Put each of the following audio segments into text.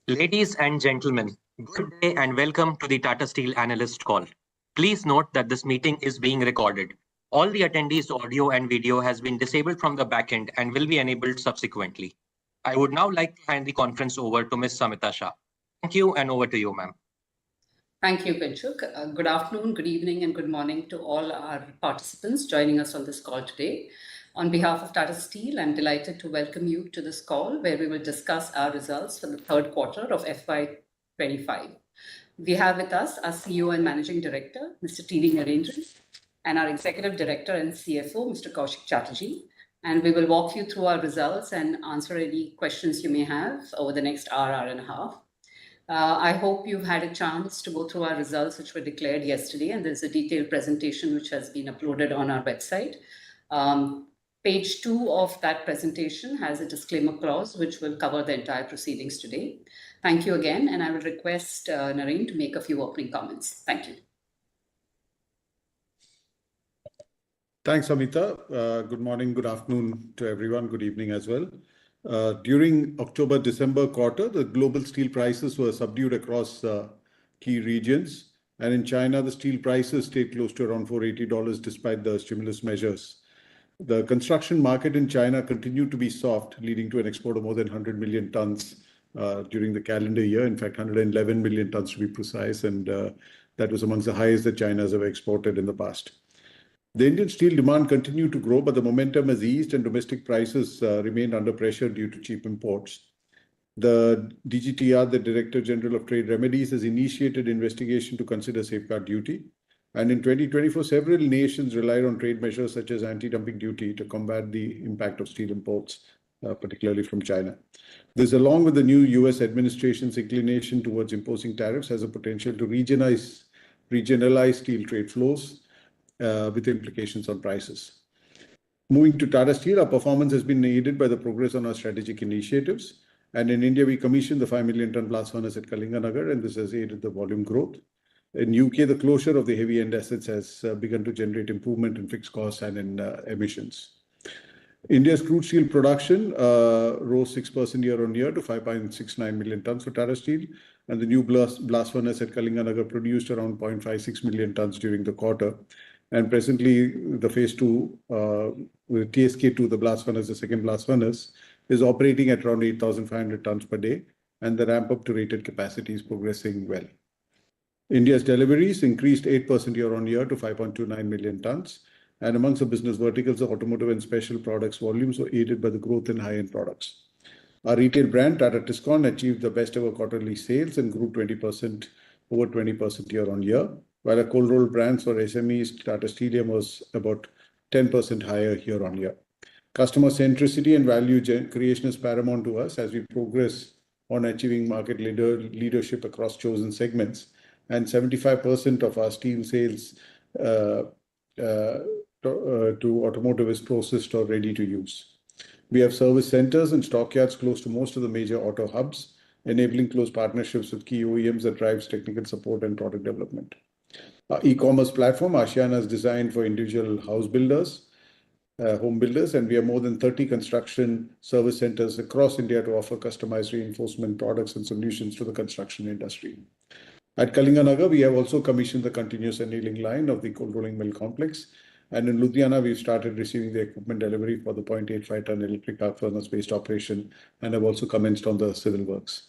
Ladies and gentlemen, good day and welcome to the Tata Steel Analyst Call. Please note that this meeting is being recorded. All the attendees' audio and video has been disabled from the backend and will be enabled subsequently. I would now like to hand the conference over to Ms. Samita Shah. Thank you and over to you, ma'am. Thank you, Kinshuk. Good afternoon, good evening, and good morning to all our participants joining us on this call today. On behalf of Tata Steel, I'm delighted to welcome you to this call where we will discuss our results for the third quarter of FY25. We have with us our CEO and Managing Director, Mr. T.V. Narendran, and our Executive Director and CFO, Mr. Koushik Chatterjee. And we will walk you through our results and answer any questions you may have over the next hour and a half. I hope you've had a chance to go through our results, which were declared yesterday, and there's a detailed presentation which has been uploaded on our website. Page 2 of that presentation has a disclaimer clause which will cover the entire proceedings today. Thank you again, and I will request Naren to make a few opening comments. Thank you. Thanks, Amita. Good morning, good afternoon to everyone. Good evening as well. During October-December quarter, the global steel prices were subdued across key regions. And in China, the steel prices stayed close to around $480 despite the stimulus measures. The construction market in China continued to be soft, leading to an export of more than 100 million tons during the calendar year. In fact, 111 million tons to be precise. And that was amongst the highest that China has ever exported in the past. The Indian steel demand continued to grow, but the momentum has eased and domestic prices remained under pressure due to cheap imports. The DGTR, the Director General of Trade Remedies, has initiated investigation to consider safeguard duty. And in 2024, several nations relied on trade measures such as anti-dumping duty to combat the impact of steel imports, particularly from China. This, along with the new US administration's inclination towards imposing tariffs, has a potential to regionalize steel trade flows with implications on prices. Moving to Tata Steel, our performance has been aided by the progress on our strategic initiatives. And in India, we commissioned the 5 million ton blast furnace at Kalinganagar, and this has aided the volume growth. In UK, the closure of the heavy end assets has begun to generate improvement in fixed costs and in emissions. India's crude steel production rose 6% year on year to 5.69 million tons for Tata Steel, and the new blast furnace at Kalinganagar produced around 0.56 million tons during the quarter. And presently, the phase 2, with TSK2, the blast furnace, the second blast furnace, is operating at around 8,500 tons per day, and the ramp up to rated capacity is progressing well. India's deliveries increased 8% year on year to 5.29 million tons. And amongst the business verticals, the automotive and special products volumes were aided by the growth in high-end products. Our retail brand, Tata Tiscon, achieved the best ever quarterly sales and grew over 20% year on year, while our cold roll brands for SMEs, Tata Steelium, was about 10% higher year on year. Customer centricity and value creation is paramount to us as we progress on achieving market leadership across chosen segments. And 75% of our steel sales to automotive is processed or ready to use. We have service centers and stockyards close to most of the major auto hubs, enabling close partnerships with key OEMs that drives technical support and product development. Our e-commerce platform, Ashiana, is designed for individual house builders, home builders, and we have more than 30 construction service centers across India to offer customized reinforcement products and solutions to the construction industry. At Kalinganagar, we have also commissioned the continuous annealing line of the cold rolling mill complex. And in Ludhiana, we've started receiving the equipment delivery for the 0.85 ton electric arc furnace-based operation and have also commenced on the civil works.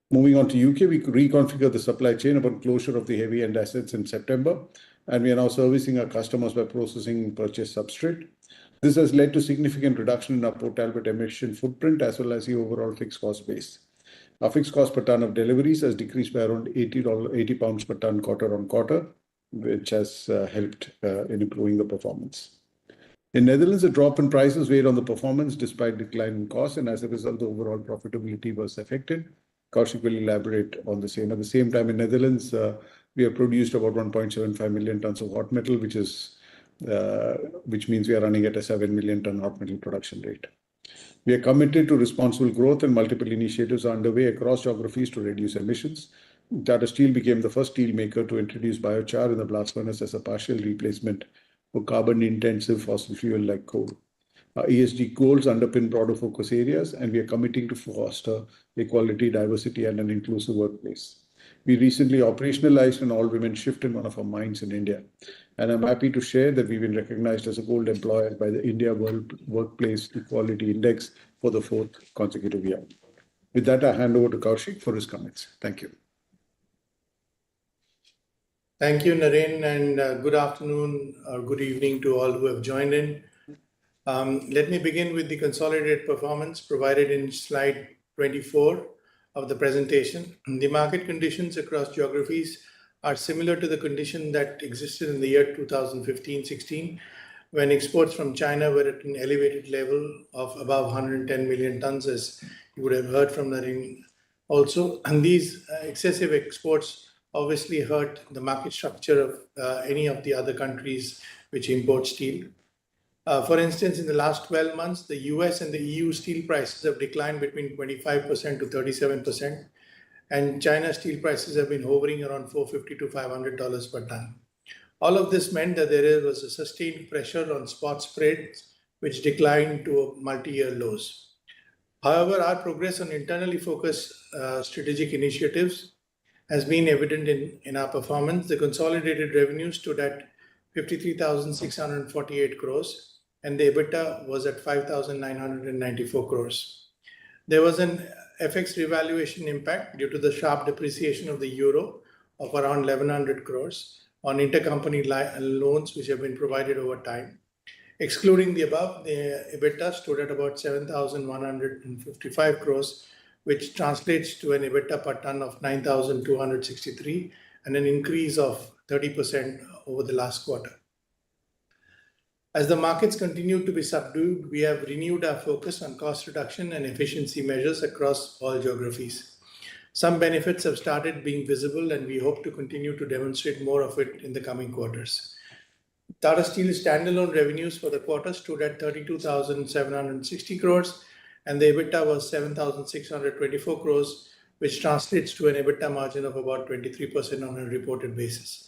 Moving on to UK, we reconfigured the supply chain upon closure of the heavy end assets in September, and we are now servicing our customers by processing purchased substrate. This has led to significant reduction in our Port Talbot emission footprint as well as the overall fixed cost base. Our fixed cost per ton of deliveries has decreased by around 80 pounds per ton quarter on quarter, which has helped in improving the performance. In Netherlands, a drop in prices weighed on the performance despite decline in costs, and as a result, the overall profitability was affected. Koushik will elaborate on the same. At the same time, in Netherlands, we have produced about 1.75 million tons of hot metal, which means we are running at a 7 million ton hot metal production rate. We are committed to responsible growth, and multiple initiatives are underway across geographies to reduce emissions. Tata Steel became the first steel maker to introduce biochar in the blast furnace as a partial replacement for carbon-intensive fossil fuel like coal. Our ESG goals underpin broader focus areas, and we are committing to foster equality, diversity, and an inclusive workplace. We recently operationalized an all-women shift in one of our mines in India, and I'm happy to share that we've been recognized as a gold employer by the India World Workplace Equality Index for the 4th consecutive year. With that, I hand over to Kaushik for his comments. Thank you. Thank you, Naren, and good afternoon or good evening to all who have joined in. Let me begin with the consolidated performance provided in slide 24 of the presentation. The market conditions across geographies are similar to the condition that existed in the year 2015-16, when exports from China were at an elevated level of above 110 million tons, as you would have heard from Naren also. And these excessive exports obviously hurt the market structure of any of the other countries which import steel. For instance, in the last 12 months, the US and the EU steel prices have declined between 25% to 37%, and China's steel prices have been hovering around $450 to $500 per ton. All of this meant that there was a sustained pressure on spot spreads, which declined to multi-year lows. However, our progress on internally focused strategic initiatives has been evident in our performance. The consolidated revenue stood at 53,648 crores, and the EBITDA was at 5,994 crores. There was an FX revaluation impact due to the sharp depreciation of the euro of around 1,100 crores on intercompany loans which have been provided over time. Excluding the above, the EBITDA stood at about 7,155 crores, which translates to an EBITDA per ton of 9,263 and an increase of 30% over the last quarter. As the markets continue to be subdued, we have renewed our focus on cost reduction and efficiency measures across all geographies. Some benefits have started being visible, and we hope to continue to demonstrate more of it in the coming quarters. Tata Steel's standalone revenues for the quarter stood at 32,760 crores, and the EBITDA was 7,624 crores, which translates to an EBITDA margin of about 23% on a reported basis.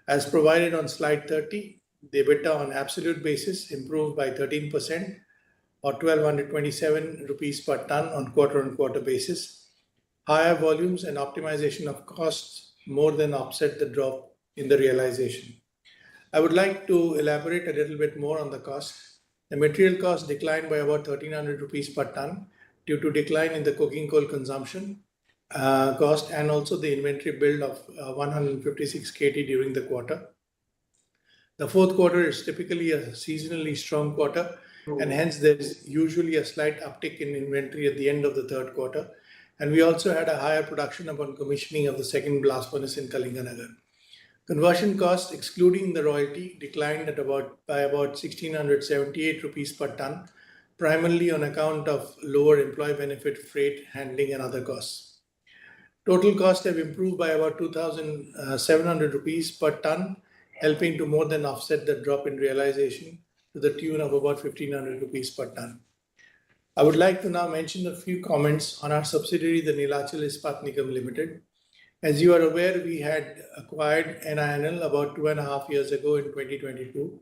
As provided on slide 30, the EBITDA on absolute basis improved by 13% or 1,227 rupees per ton on quarter-on-quarter basis. Higher volumes and optimization of costs more than offset the drop in the realization. I would like to elaborate a little bit more on the costs. The material cost declined by about 1,300 rupees per ton due to decline in the coking coal consumption cost and also the inventory build of 156 KT during the quarter. The fourth quarter is typically a seasonally strong quarter, and hence there is usually a slight uptick in inventory at the end of the third quarter. And we also had a higher production upon commissioning of the second blast furnace in Kalinganagar. Conversion costs, excluding the royalty, declined by about 1,678 rupees per ton, primarily on account of lower employee benefit, freight, handling, and other costs. Total costs have improved by about 2,700 rupees per ton, helping to more than offset the drop in realization to the tune of about 1,500 rupees per ton. I would like to now mention a few comments on our subsidiary, the Neelachal Ispat Nigam Limited. As you are aware, we had acquired NINL about 2.5 years ago in 2022.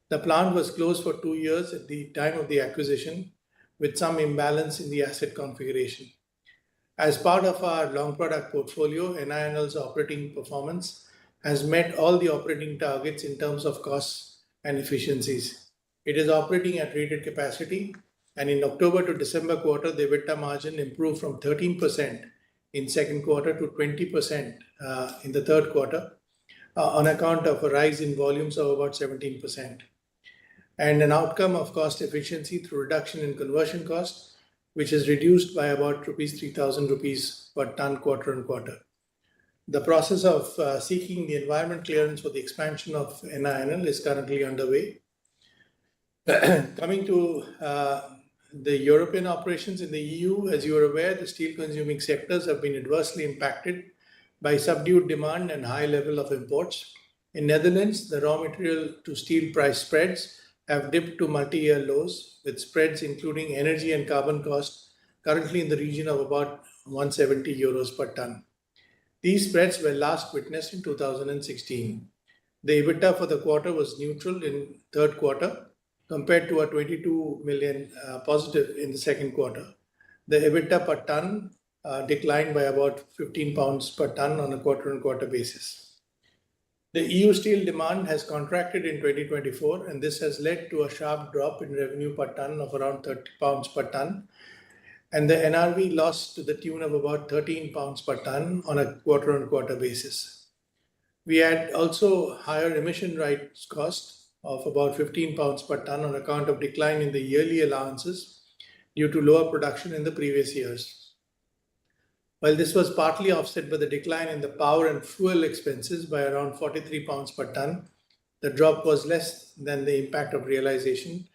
The plant was closed for 2 years at the time of the acquisition, with some imbalance in the asset configuration. As part of our long product portfolio, NINL's operating performance has met all the operating targets in terms of costs and efficiencies. It is operating at rated capacity, and in October to December quarter, the EBITDA margin improved from 13% in second quarter to 20% in the third quarter on account of a rise in volumes of about 17%. And an outcome of cost efficiency through reduction in conversion costs, which is reduced by about 3,000 rupees per ton quarter on quarter. The process of seeking the environment clearance for the expansion of NINL is currently underway. Coming to the European operations in the EU, as you are aware, the steel consuming sectors have been adversely impacted by subdued demand and high level of imports. In Netherlands, the raw material to steel price spreads have dipped to multi-year lows, with spreads including energy and carbon costs currently in the region of about 170 euros per ton. These spreads were last witnessed in 2016. The EBITDA for the quarter was neutral in third quarter. compared to a 22 million positive in the second quarter. The EBITDA per ton declined by about 15 pounds per ton on a quarter-on-quarter basis. The EU steel demand has contracted in 2024, and this has led to a sharp drop in revenue per ton of around 30 pounds per ton, and the NRV lost to the tune of about 13 pounds per ton on a quarter-on-quarter basis. We had also higher emission rights cost of about 15 pounds per ton on account of decline in the yearly allowances due to lower production in the previous years. While this was partly offset by the decline in the power and fuel expenses by around 43 pounds per ton, the drop was less than the impact of realization,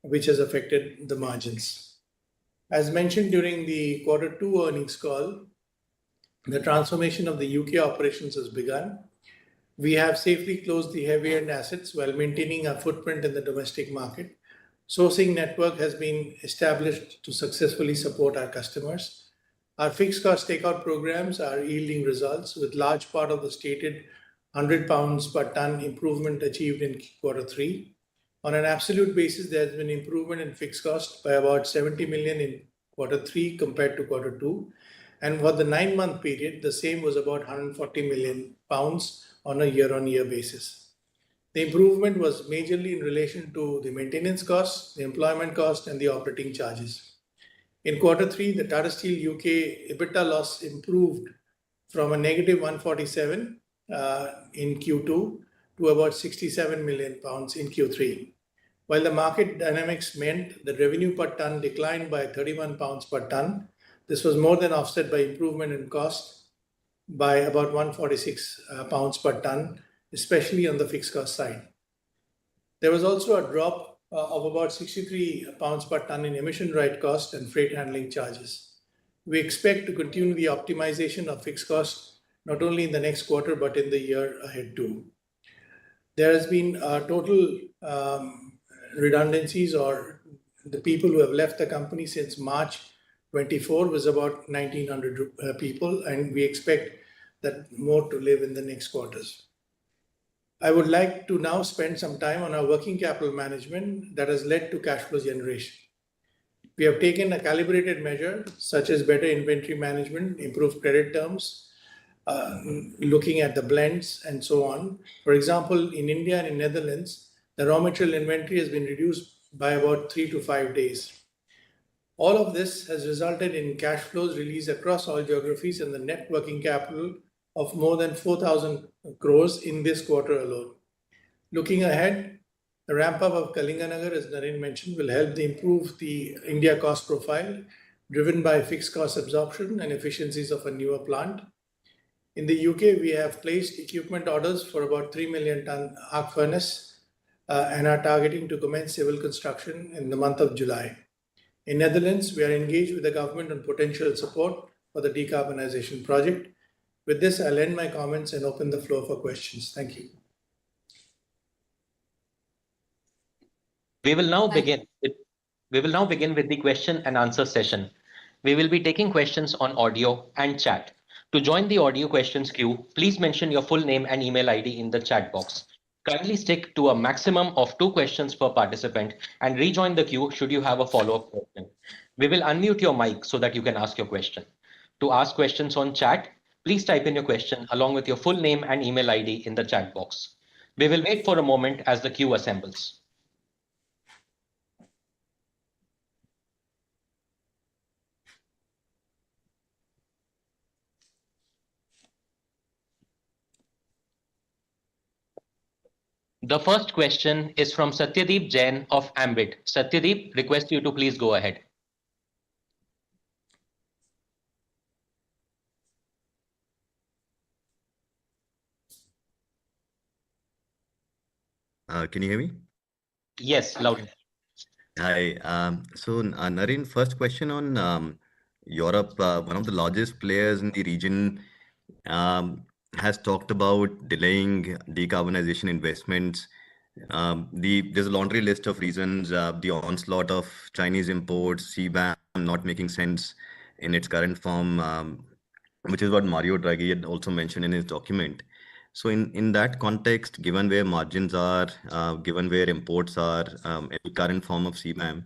which has affected the margins. As mentioned during the Q2 earnings call, the transformation of the UK operations has begun. We have safely closed the heavy end assets while maintaining our footprint in the domestic market. Sourcing network has been established to successfully support our customers. Our fixed cost takeout programs are yielding results, with large part of the stated 100 pounds per ton improvement achieved in Q3. On an absolute basis, there has been improvement in fixed cost by about 70 million in Q3 compared to Q2. And for the 9-month period, the same was about 140 million pounds on a year-on-year basis. The improvement was majorly in relation to the maintenance costs, the employment cost, and the operating charges. In Q3, the Tata Steel UK EBITDA loss improved from a negative 147 in Q2 to about 67 million pounds in Q3. While the market dynamics meant the revenue per ton declined by 31 pounds per ton, this was more than offset by improvement in cost by about 146 pounds per ton, especially on the fixed cost side. There was also a drop of about 63 pounds per ton in emission right cost and freight handling charges. We expect to continue the optimization of fixed costs not only in the next quarter but in the year ahead too. There has been total redundancies, or the people who have left the company since March 24 was about 1,900 people, and we expect that more to live in the next quarters. I would like to now spend some time on our working capital management that has led to cash flow generation. We have taken a calibrated measure such as better inventory management, improved credit terms, looking at the blends and so on. For example, in India and in Netherlands, the raw material inventory has been reduced by about 3 to 5 days. All of this has resulted in cash flows released across all geographies and the net working capital of more than 4,000 crores in this quarter alone. Looking ahead, the ramp-up of Kalinganagar, as Naren mentioned, will help to improve the India cost profile, driven by fixed cost absorption and efficiencies of a newer plant. In the UK, we have placed equipment orders for about 3 million ton arc furnace and are targeting to commence civil construction in the month of July. In Netherlands, we are engaged with the government on potential support for the decarbonization project. With this, I'll end my comments and open the floor for questions. Thank you. We will now begin with the question and answer session. We will be taking questions on audio and chat. To join the audio questions queue, please mention your full name and email ID in the chat box. Kindly stick to a maximum of 2 questions per participant and rejoin the queue should you have a follow-up question. We will unmute your mic so that you can ask your question. To ask questions on chat, please type in your question along with your full name and email ID in the chat box. We will wait for a moment as the queue assembles. The first question is from Satyadeep Jain of Ambit. Satyadeep, request you to please go ahead. Can you hear me? Yes, loud. Hi. Naren, first question on Europe. One of the largest players in the region has talked about delaying decarbonization investments. There's a laundry list of reasons, the onslaught of Chinese imports, CBAM not making sense in its current form, which is what Mario Draghi had also mentioned in his document. So in that context, given where margins are, given where imports are, in the current form of CBAM,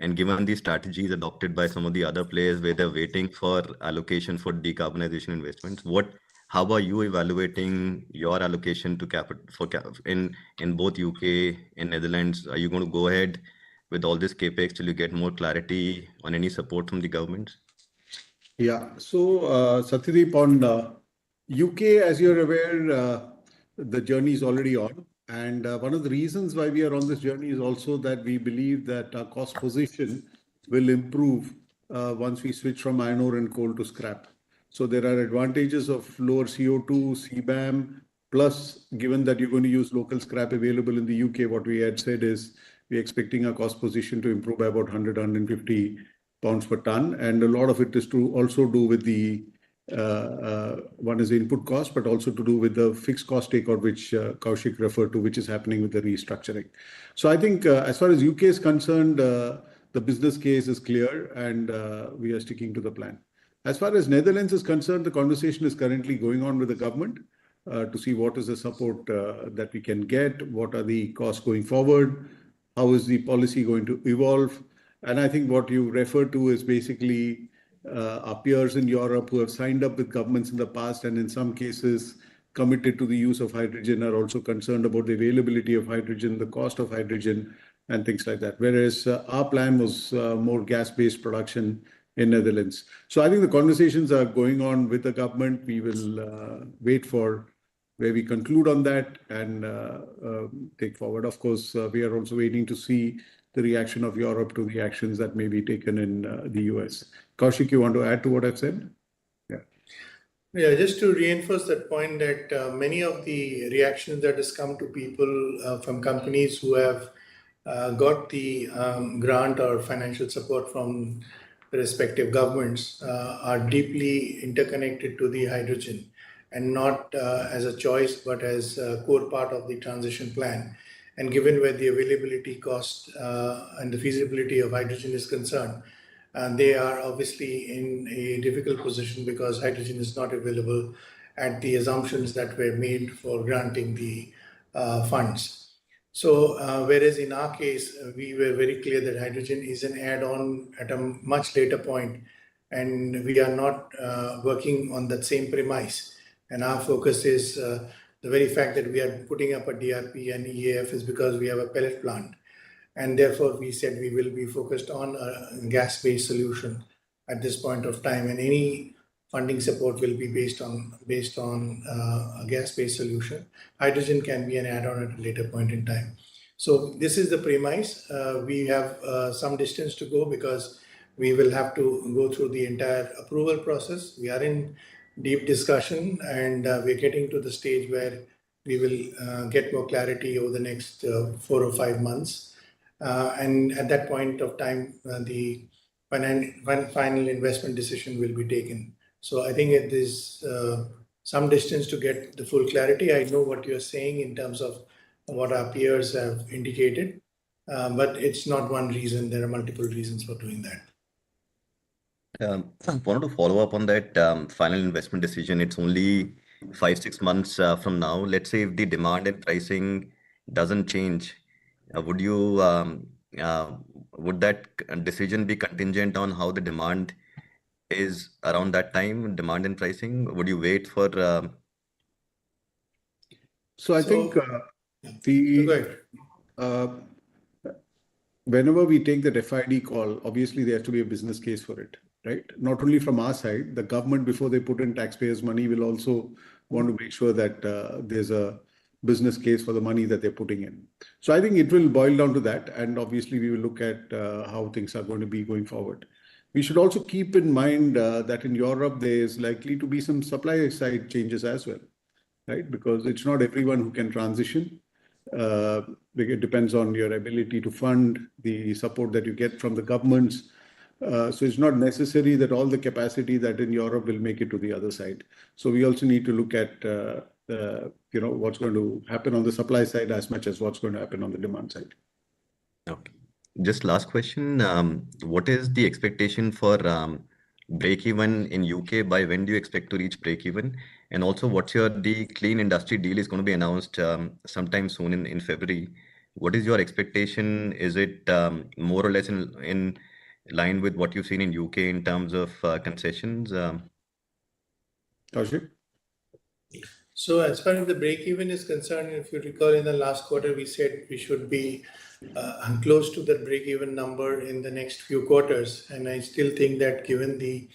and given the strategies adopted by some of the other players where they're waiting for allocation for decarbonization investments, how are you evaluating your allocation to capital in both UK and Netherlands? Are you going to go ahead with all this capex till you get more clarity on any support from the government? Yeah. So, Satyadeep, on UK, as you're aware, the journey is already on. And one of the reasons why we are on this journey is also that we believe that our cost position will improve once we switch from iron ore and coal to scrap. So there are advantages of lower CO2, CBAM, plus given that you're going to use local scrap available in the UK, what we had said is we're expecting our cost position to improve by about 100, 150 pounds per ton. And a lot of it is to also do with the one is the input cost, but also to do with the fixed cost takeout, which Kaushik referred to, which is happening with the restructuring. So I think as far as UK is concerned, the business case is clear and we are sticking to the plan. As far as Netherlands is concerned, the conversation is currently going on with the government to see what is the support that we can get, what are the costs going forward, how is the policy going to evolve. And I think what you refer to is basically our peers in Europe who have signed up with governments in the past and in some cases committed to the use of hydrogen are also concerned about the availability of hydrogen, the cost of hydrogen, and things like that. Whereas our plan was more gas-based production in Netherlands. So I think the conversations are going on with the government. We will wait for where we conclude on that and take forward. Of course, we are also waiting to see the reaction of Europe to the actions that may be taken in the US. Kaushik, you want to add to what I've said? Yeah, just to reinforce that point that many of the reactions that has come to people from companies who have got the grant or financial support from the respective governments are deeply interconnected to the hydrogen and not as a choice, but as a core part of the transition plan. And given where the availability cost and the feasibility of hydrogen is concerned, and they are obviously in a difficult position because hydrogen is not available at the assumptions that were made for granting the funds. So whereas in our case, we were very clear that hydrogen is an add-on at a much later point, and we are not working on that same premise. And our focus is the very fact that we are putting up a DRP and EAF is because we have a pellet plant. And therefore, we said we will be focused on a gas-based solution at this point of time, and any funding support will be based on a gas-based solution. Hydrogen can be an add-on at a later point in time. So this is the premise. We have some distance to go because we will have to go through the entire approval process. We are in deep discussion, and we're getting to the stage where we will get more clarity over the next 4 or 5 months. And at that point of time, the final investment decision will be taken. So I think it is some distance to get the full clarity. I know what you're saying in terms of what our peers have indicated, but it's not one reason. There are multiple reasons for doing that. I wanted to follow up on that final investment decision. It's only 5-6 months from now. Let's say if the demand and pricing doesn't change, would that decision be contingent on how the demand is around that time, demand and pricing? Would you wait for? So I think Go ahead. Whenever we take that FID call, obviously there has to be a business case for it, right? Not only from our side, the government, before they put in taxpayers' money, will also want to make sure that there's a business case for the money that they're putting in. So I think it will boil down to that. And obviously we will look at how things are going to be going forward. We should also keep in mind that in Europe, there is likely to be some supply side changes as well, right? Because it's not everyone who can transition. It depends on your ability to fund the support that you get from the governments. So it's not necessary that all the capacity that in Europe will make it to the other side. So we also need to look at what's going to happen on the supply side as much as what's going to happen on the demand side. Okay. Just last question. What is the expectation for break even in UK? By when do you expect to reach break even? And also, the clean industry deal is going to be announced sometime soon in February. What is your expectation? Is it more or less in line with what you've seen in UK in terms of concessions? Kaushik? So as far as the break even is concerned, if you recall in the last quarter, we said we should be close to the break even number in the next few quarters. And I still think that given the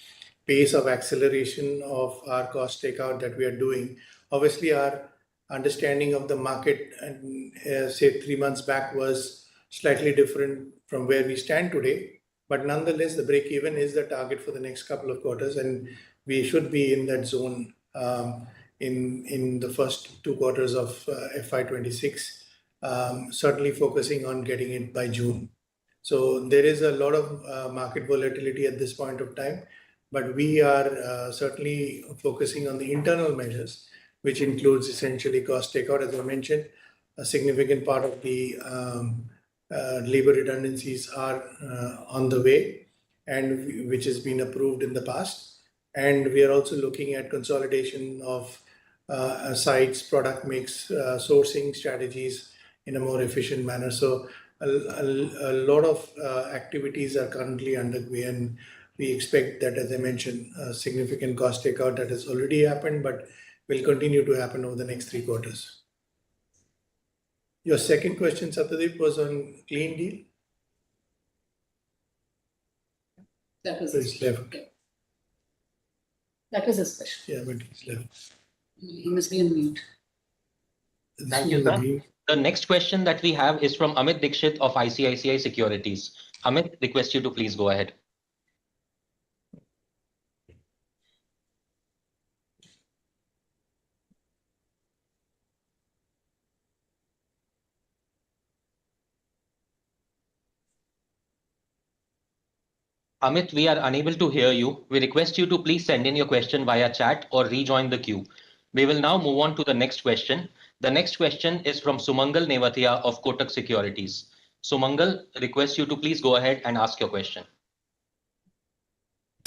pace of acceleration of our cost takeout that we are doing, obviously our understanding of the market and say 3 months back was slightly different from where we stand today. But nonetheless, the break even is the target for the next couple of quarters, and we should be in that zone in the first 2 quarters of FY26, certainly focusing on getting it by June. So there is a lot of market volatility at this point of time, but we are certainly focusing on the internal measures, which includes essentially cost takeout. As I mentioned, a significant part of the labor redundancies are on the way, and which has been approved in the past. And we are also looking at consolidation of sites, product mix, sourcing strategies in a more efficient manner. So a lot of activities are currently underway, and we expect that, as I mentioned, a significant cost takeout that has already happened, but will continue to happen over the next 3 quarters. Your second question, Satyadeep, was on clean deal. That was He's left. That was his question. Yeah, but he's left. He must be on mute. Thank you, sir. The next question that we have is from Amit Dixit of ICICI Securities. Amit, request you to please go ahead. Amit, we are unable to hear you. We request you to please send in your question via chat or rejoin the queue. We will now move on to the next question. The next question is from Sumangal Nevatia of Kotak Securities. Sumangal, request you to please go ahead and ask your question.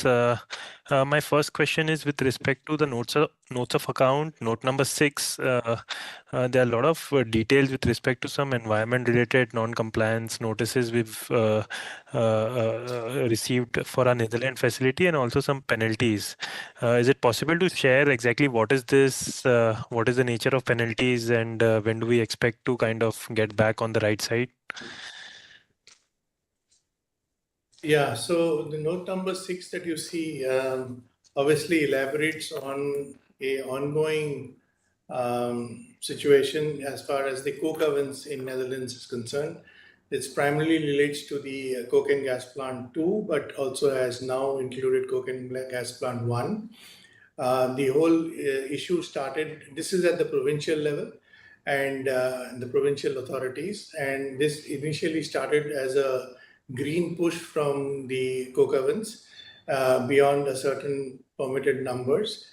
My first question is with respect to the notes of account, note number 6. There are a lot of details with respect to some environment-related non-compliance notices we've received for our Netherlands facility, and also some penalties. Is it possible to share exactly what is this, what is the nature of penalties, and when do we expect to kind of get back on the right side? Yeah, so the note number 6 that you see obviously elaborates on a ongoing situation as far as the coke ovens in Netherlands is concerned. It primarily relates to the coke and gas plant 2, but also has now included coke and gas plant 1. The whole issue started, this is at the provincial level and the provincial authorities, and this initially started as a green push from the coke ovens beyond a certain permitted numbers.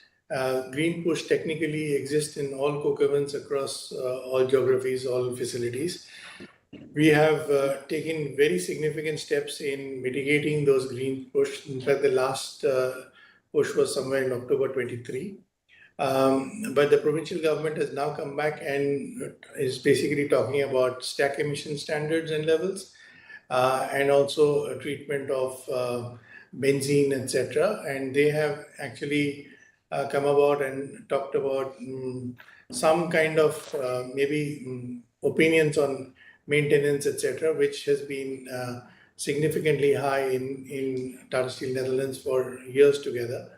Green push technically exists in all coke ovens across all geographies, all facilities. We have taken very significant steps in mitigating those green push. In fact, the last push was somewhere in October 23. But the provincial government has now come back and is basically talking about stack emission standards and levels, and also a treatment of benzene, etc. And they have actually come about and talked about some kind of maybe opinions on maintenance, etc., which has been significantly high in Tata Steel Netherlands for years together.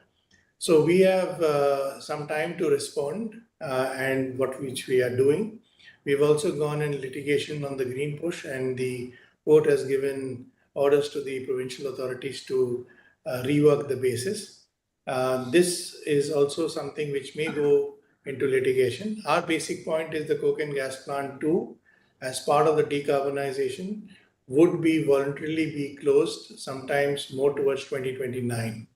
So we have some time to respond, and which we are doing. We've also gone in litigation on the green push, and the court has given orders to the provincial authorities to rework the basis. This is also something which may go into litigation. Our basic point is the coke and gas plant 2, as part of the decarbonization, would be voluntarily be closed sometimes more towards 2029.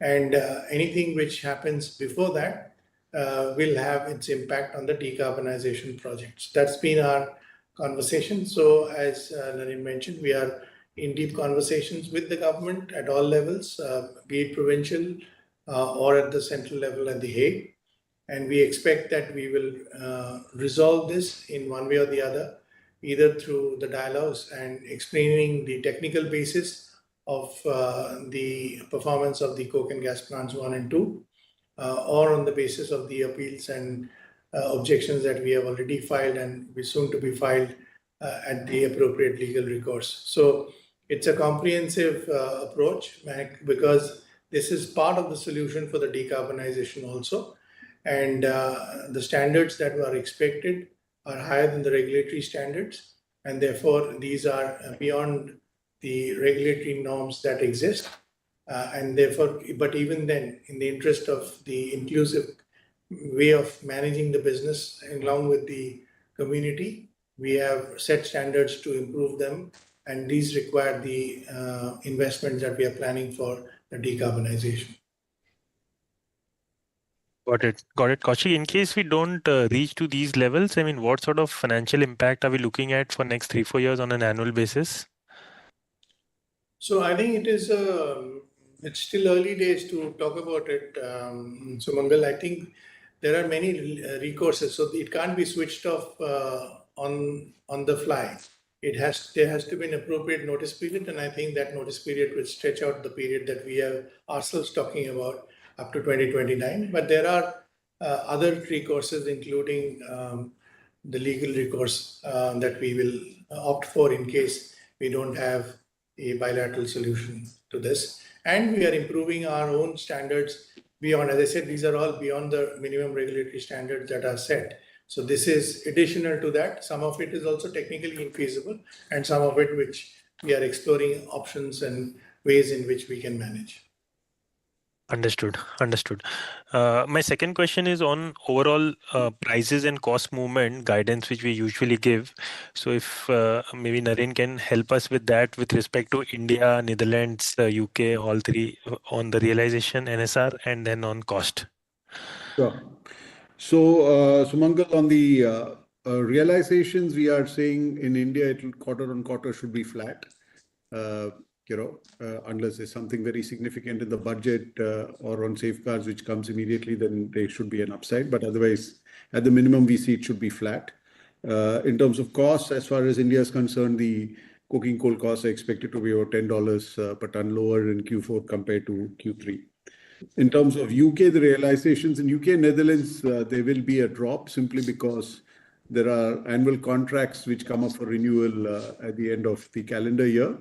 And anything which happens before that will have its impact on the decarbonization projects. That's been our conversation. So as Naren mentioned, we are in deep conversations with the government at all levels, be it provincial or at the central level at The Hague. And we expect that we will resolve this in one way or the other, either through the dialogues and explaining the technical basis of the performance of the coke and gas plants 1 and 2, or on the basis of the appeals and objections that we have already filed and be soon to be filed at the appropriate legal recourse. So it's a comprehensive approach, because this is part of the solution for the decarbonization also. And the standards that are expected are higher than the regulatory standards. And therefore, these are beyond the regulatory norms that exist. And therefore, but even then, in the interest of the inclusive way of managing the business along with the community, we have set standards to improve them, and these require the investments that we are planning for the decarbonization. Got it. Kaushik, in case we don't reach to these levels, I mean, what sort of financial impact are we looking at for next 3-4 years on an annual basis? So I think it's still early days to talk about it. So Mangal, I think there are many recourses, so it can't be switched off on the fly. There has to be an appropriate notice period, and I think that notice period will stretch out the period that we are ourselves talking about up to 2029. But there are other recourses, including the legal recourse that we will opt for in case we don't have a bilateral solution to this. And we are improving our own standards beyond, as I said, these are all beyond the minimum regulatory standards that are set. So this is additional to that. Some of it is also technically infeasible, and some of it which we are exploring options and ways in which we can manage. Understood. My second question is on overall prices and cost movement guidance, which we usually give. So if maybe Naren can help us with that with respect to India, Netherlands, UK, all three on the realization, NSR, and then on cost. Sure. So, Sumangal, on the realizations, we are saying in India, it will quarter on quarter should be flat. Unless there's something very significant in the budget or on safeguards which comes immediately, then there should be an upside. But otherwise, at the minimum, we see it should be flat. In terms of costs, as far as India is concerned, the coking coal costs are expected to be over $10 per ton lower in Q4 compared to Q3. In terms of UK, the realizations in UK and Netherlands, there will be a drop simply because there are annual contracts which come up for renewal at the end of the calendar year.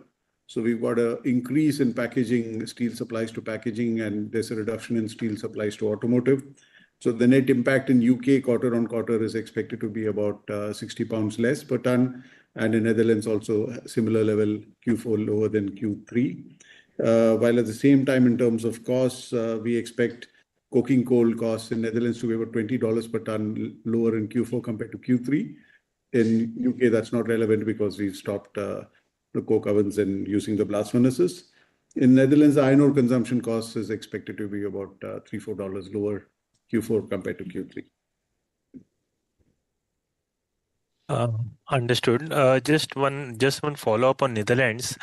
So we've got an increase in packaging, steel supplies to packaging, and there's a reduction in steel supplies to automotive. So the net impact in UK quarter on quarter is expected to be about £60 less per ton. And in Netherlands also similar level, Q4 lower than Q3. While at the same time, in terms of costs, we expect coking coal costs in Netherlands to be about $20 per ton lower in Q4 compared to Q3. In UK, that's not relevant because we've stopped the coke ovens and using the blast furnaces. In Netherlands, the iron ore consumption cost is expected to be about $3-4 lower Q4 compared to Q3. Understood. Just one follow-up on Netherlands.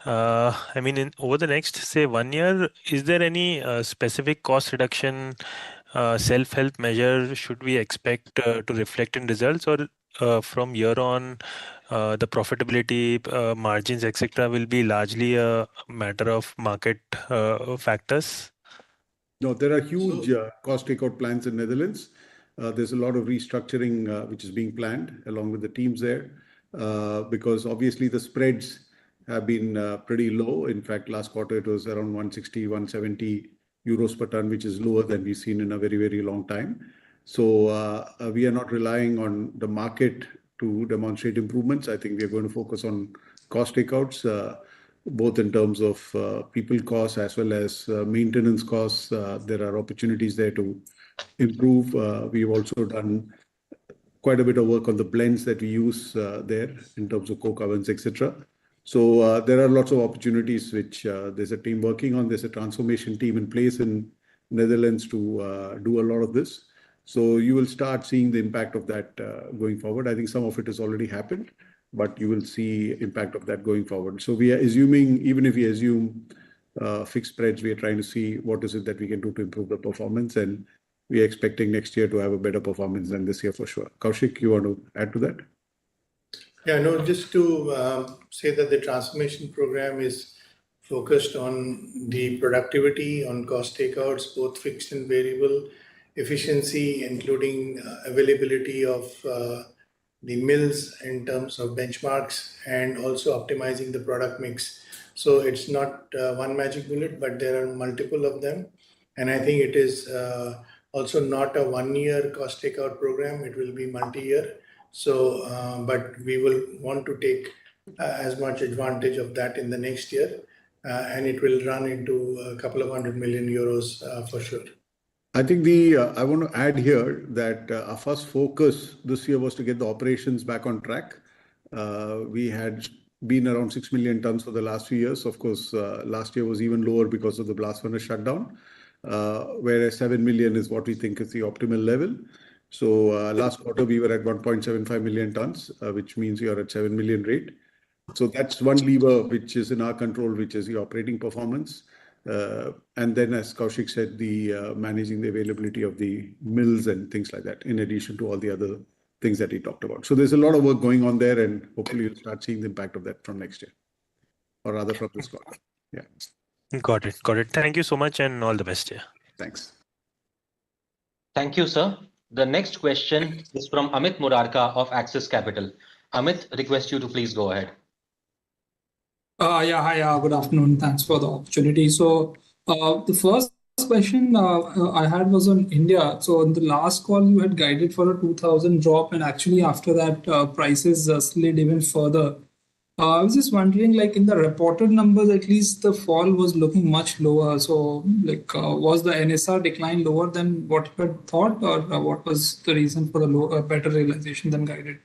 I mean, over the next, say, 1 year, is there any specific cost reduction, self-help measure should we expect to reflect in results, or from year on, the profitability, margins, etc., will be largely a matter of market factors? No, there are huge cost takeout plans in Netherlands. There's a lot of restructuring which is being planned along with the teams there because obviously the spreads have been pretty low. In fact, last quarter it was around 160, 170 euros per ton, which is lower than we've seen in a very, very long time. So we are not relying on the market to demonstrate improvements. I think we are going to focus on cost takeouts, both in terms of people costs as well as maintenance costs. There are opportunities there to improve. We've also done quite a bit of work on the blends that we use there in terms of coke ovens, etc. So there are lots of opportunities which there's a team working on. There's a transformation team in place in Netherlands to do a lot of this. So you will start seeing the impact of that going forward. I think some of it has already happened, but you will see impact of that going forward. So we are assuming, even if we assume fixed spreads, we are trying to see what is it that we can do to improve the performance. And we are expecting next year to have a better performance than this year for sure. Kaushik, you want to add to that? Yeah, no, just to say that the transformation program is focused on the productivity, on cost takeouts, both fixed and variable, efficiency, including availability of the mills in terms of benchmarks, and also optimizing the product mix. So it's not one magic bullet, but there are multiple of them. And I think it is also not a 1 year cost takeout program, it will be multi-year. So, but we will want to take as much advantage of that in the next year, and it will run into a couple of €100 million for sure. I think I want to add here that our first focus this year was to get the operations back on track. We had been around 6 million tons for the last few years. Of course, last year was even lower because of the blast furnace shutdown, whereas 7 million is what we think is the optimal level. So last quarter, we were at 1.75 million tons, which means we are at 7 million rate. So that's one lever which is in our control, which is the operating performance. And then, as Kaushik said, the managing the availability of the mills and things like that, in addition to all the other things that he talked about. So there's a lot of work going on there, and hopefully you'll start seeing the impact of that from next year, or rather from this quarter. Yeah. Got it. Got it. Thank you so much and all the best. Yeah. Thanks. Thank you, sir. The next question is from Amit Murarka of Axis Capital. Amit, request you to please go ahead. Yeah, hi, good afternoon. Thanks for the opportunity. So the first question I had was on India. So in the last call, you had guided for a 2,000 drop, and actually after that, prices slid even further. I was just wondering, like in the reported numbers, at least the fall was looking much lower. So like, was the NSR decline lower than what you had thought, or what was the reason for the better realization than guided?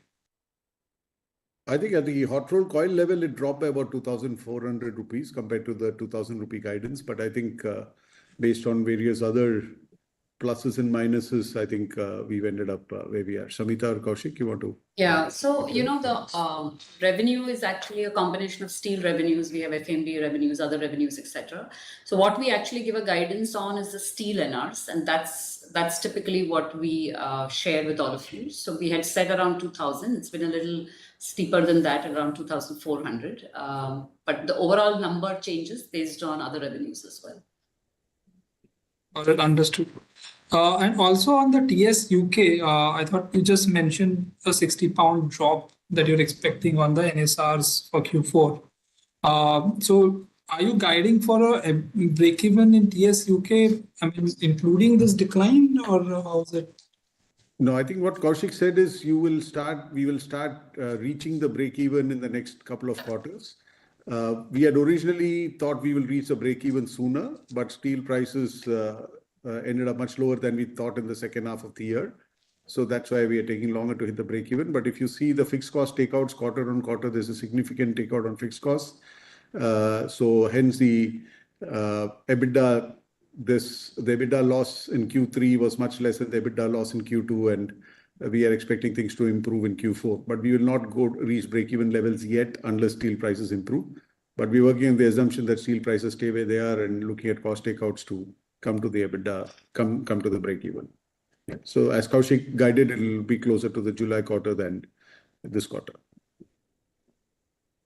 I think at the hot rolled coil level, it dropped by about 2,400 rupees compared to the 2,000 rupee guidance. But I think based on various other pluses and minuses, I think we've ended up where we are. Samita or Kaushik, you want to? Yeah, so the revenue is actually a combination of steel revenues. We have FMB revenues, other revenues, etc. So what we actually give a guidance on is the steel NRs, and that's typically what we share with all of you. So we had said around 2,000. It's been a little steeper than that, around 2,400. But the overall number changes based on other revenues as well. Got it, understood. And also on the TS UK, I thought you just mentioned a 60-pound drop that you're expecting on the NSRs for Q4. So are you guiding for a break-even in TS UK, I mean, including this decline, or how is it? No, I think what Kaushik said is we will start reaching the break-even in the next couple of quarters. We had originally thought we will reach a break-even sooner, but steel prices ended up much lower than we thought in the second half of the year. So that's why we are taking longer to hit the break-even. But if you see the fixed cost takeouts quarter on quarter, there's a significant takeout on fixed costs. So hence the EBITDA, the EBITDA loss in Q3 was much less than the EBITDA loss in Q2, and we are expecting things to improve in Q4. But we will not reach break-even levels yet unless steel prices improve. But we're working on the assumption that steel prices stay where they are and looking at cost takeouts to come to the EBITDA, come to the break-even. Yeah. So as Kaushik guided, it will be closer to the July quarter than this quarter.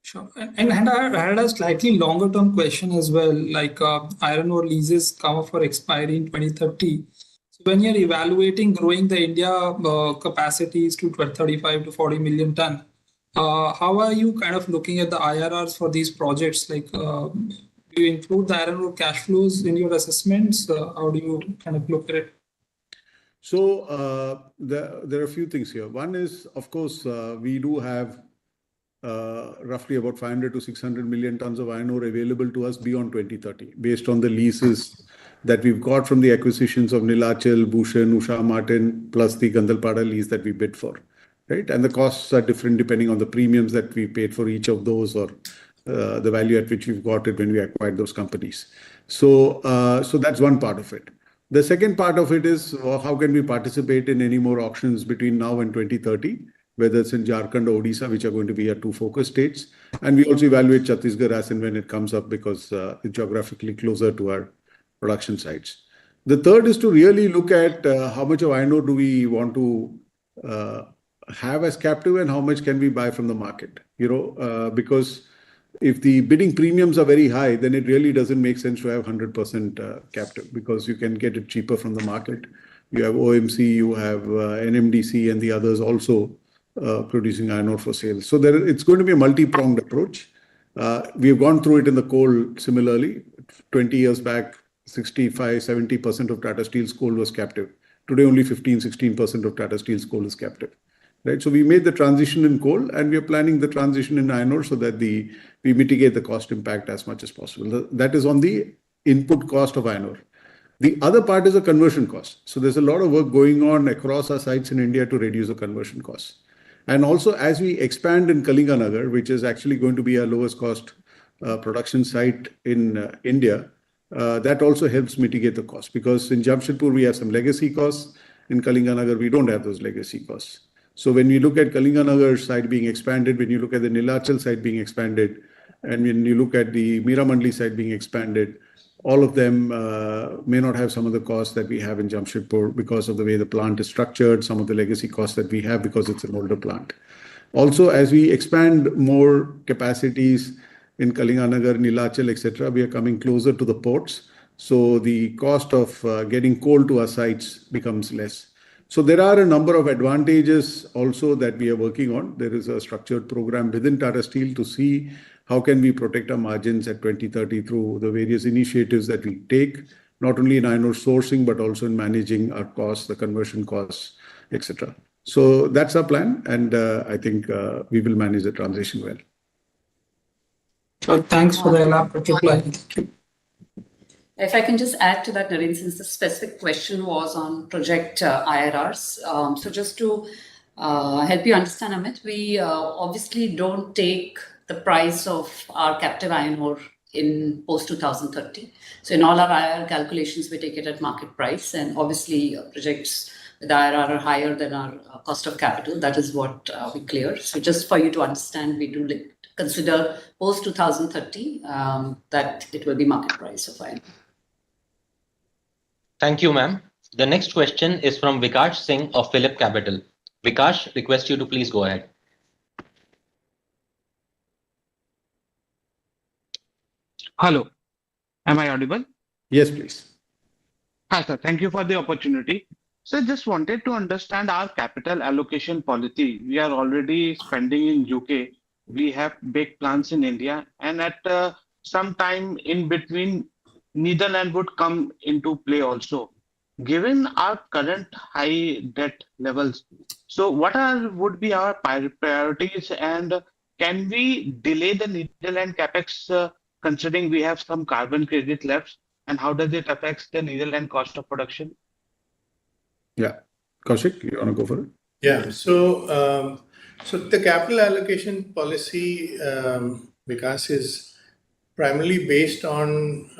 Sure. And I had a slightly longer term question as well, like iron ore leases cover for expiry in 2030. So when you're evaluating growing the India capacities to 35 to 40 million ton, how are you kind of looking at the IRRs for these projects? Like, do you include the iron ore cash flows in your assessments? How do you kind of look at it? So there are a few things here. One is, of course, we do have roughly about 500 to 600 million tons of iron ore available to us beyond 2030, based on the leases that we've got from the acquisitions of Neelachal, Bhushan, Usha Martin, plus the Gandhalpada lease that we bid for, right? And the costs are different depending on the premiums that we paid for each of those, or the value at which we've got it when we acquired those companies. So that's one part of it. The second part of it is how can we participate in any more auctions between now and 2030, whether it's in Jharkhand or Odisha, which are going to be our two focus states. And we also evaluate Chhattisgarh as and when it comes up, because it's geographically closer to our production sites. The third is to really look at how much of iron ore do we want to have as captive and how much can we buy from the market, because if the bidding premiums are very high, then it really doesn't make sense to have 100% captive, because you can get it cheaper from the market. You have OMC, you have NMDC and the others also producing iron ore for sale. So it's going to be a multi-pronged approach. We have gone through it in the coal similarly. 20 years back, 65-70% of Tata Steel's coal was captive. Today, only 15-16% of Tata Steel's coal is captive. Right? So we made the transition in coal, and we are planning the transition in iron ore so that we mitigate the cost impact as much as possible. That is on the input cost of iron ore. The other part is the conversion cost. So there's a lot of work going on across our sites in India to reduce the conversion costs. And also, as we expand in Kalinganagar, which is actually going to be our lowest cost production site in India, that also helps mitigate the cost, because in Jamshedpur we have some legacy costs. In Kalinganagar, we don't have those legacy costs. So when you look at Kalinganagar site being expanded, when you look at the Nilachal site being expanded, and when you look at the Meramandali site being expanded, all of them may not have some of the costs that we have in Jamshedpur because of the way the plant is structured, some of the legacy costs that we have because it's an older plant. Also, as we expand more capacities in Kalinganagar, Nilachal, etc., we are coming closer to the ports. So the cost of getting coal to our sites becomes less. So there are a number of advantages also that we are working on. There is a structured program within Tata Steel to see how can we protect our margins at 2030 through the various initiatives that we take, not only in iron ore sourcing, but also in managing our costs, the conversion costs, etc. So that's our plan, and I think we will manage the transition well. So thanks for the elaborate reply. If I can just add to that, Naren, since the specific question was on project IRRs. So just to help you understand, Amit, we obviously don't take the price of our captive iron ore in post-2030. So in all our IRR calculations, we take it at market price. And obviously projects with IRR are higher than our cost of capital. That is what we clear. So just for you to understand, we do consider post-2030 that it will be market price of iron. Thank you, ma'am. The next question is from Vikash Singh of Phillip Capital. Vikash, request you to please go ahead. Hello, am I audible? Yes, please. Hi, sir. Thank you for the opportunity. So just wanted to understand our capital allocation policy. We are already spending in UK. We have big plans in India, and at some time in between, Netherlands would come into play also. Given our current high debt levels, so what would be our priorities, and can we delay the Netherlands capex considering we have some carbon credit left, and how does it affect the Netherlands cost of production? Yeah, Kaushik, you want to go for it? Yeah. So the capital allocation policy, Vikas, is primarily based on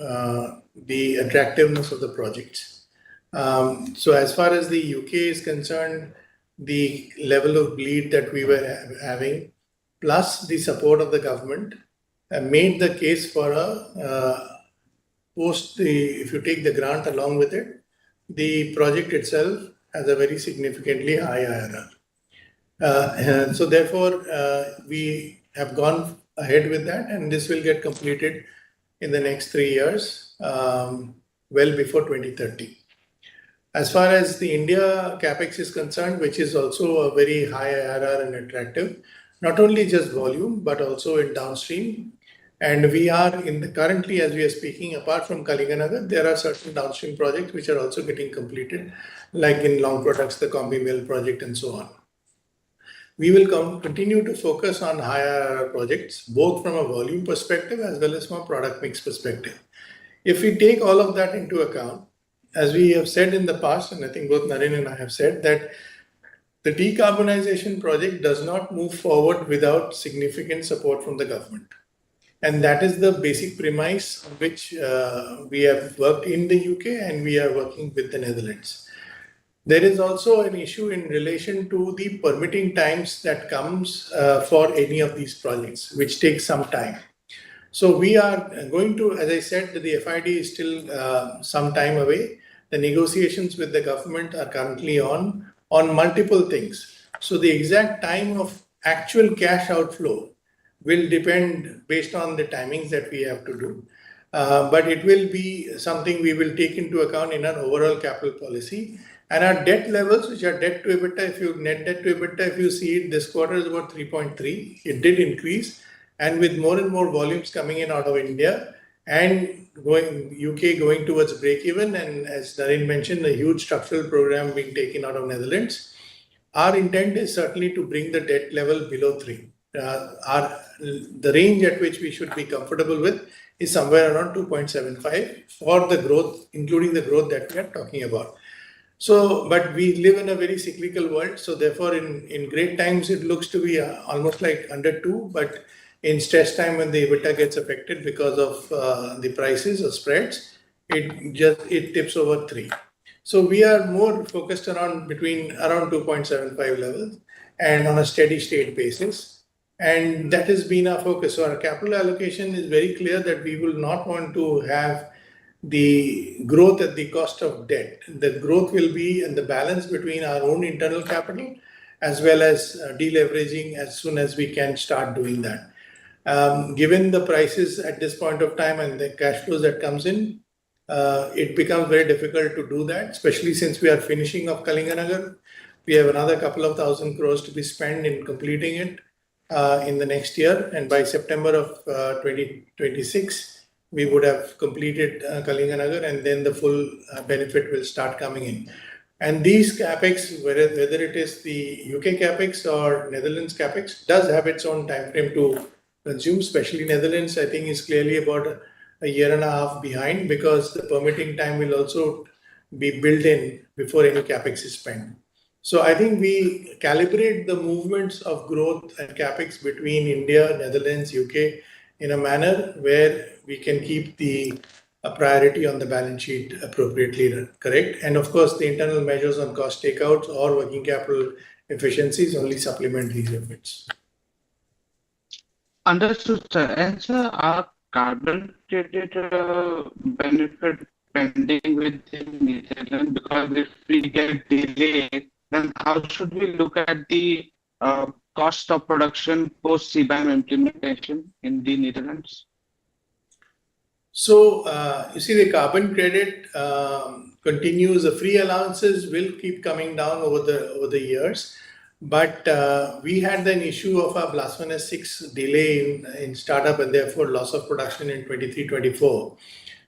the attractiveness of the projects. So as far as the UK is concerned, the level of bleed that we were having, plus the support of the government, made the case for if you take the grant along with it, the project itself has a very significantly high IRR. And so therefore, we have gone ahead with that, and this will get completed in the next 3 years, well before 2030. As far as the India capex is concerned, which is also a very high IRR and attractive, not only just volume, but also in downstream. And we are currently, as we are speaking, apart from Kalinganagar, there are certain downstream projects which are also getting completed, like in long products, the Combi Mill project and so on. We will continue to focus on higher projects, both from a volume perspective as well as from a product mix perspective. If we take all of that into account, as we have said in the past, and I think both Naren and I have said, that the decarbonization project does not move forward without significant support from the government. And that is the basic premise on which we have worked in the UK, and we are working with the Netherlands. There is also an issue in relation to the permitting times that comes for any of these projects, which takes some time. So we are going to, as I said, the FID is still some time away, the negotiations with the government are currently on multiple things. So the exact time of actual cash outflow will depend based on the timings that we have to do. But it will be something we will take into account in our overall capital policy. And our debt levels, which are debt to EBITDA, if you net debt to EBITDA, if you see it, this quarter is about 3.3. It did increase. And with more and more volumes coming in out of India and UK going towards break even, and as Naren mentioned, a huge structural program being taken out of Netherlands, our intent is certainly to bring the debt level below 3. The range at which we should be comfortable with is somewhere around 2.75 for the growth, including the growth that we are talking about. So, but we live in a very cyclical world. So therefore, in great times, it looks to be almost like under 2, but in stress time when the EBITDA gets affected because of the prices or spreads, it tips over 3. So we are more focused around 2.75 levels and on a steady state basis. And that has been our focus. So our capital allocation is very clear that we will not want to have the growth at the cost of debt. The growth will be in the balance between our own internal capital as well as deleveraging as soon as we can start doing that. Given the prices at this point of time and the cash flows that comes in, it becomes very difficult to do that, especially since we are finishing off Kalinganagar. We have another couple of thousand crores to be spent in completing it in the next year. And by September of 2026, we would have completed Kalinganagar, and then the full benefit will start coming in. And these capex, whether it is the UK capex or Netherlands capex, does have its own time frame to consume. Especially Netherlands, I think, is clearly about a year and a half behind because the permitting time will also be built in before any capex is spent. So I think we calibrate the movements of growth and capex between India, Netherlands, UK in a manner where we can keep the priority on the balance sheet appropriately, correct? And of course, the internal measures on cost takeouts or working capital efficiencies only supplement these efforts. Understood, sir. And sir, our carbon credit benefit pending with the Netherlands, because if we get delayed, then how should we look at the cost of production post CBAM implementation in the Netherlands? So you see, the carbon credit continues. The free allowances will keep coming down over the years, but we had an issue of our Blast Furnace 6 delay in startup and therefore loss of production in 23-24,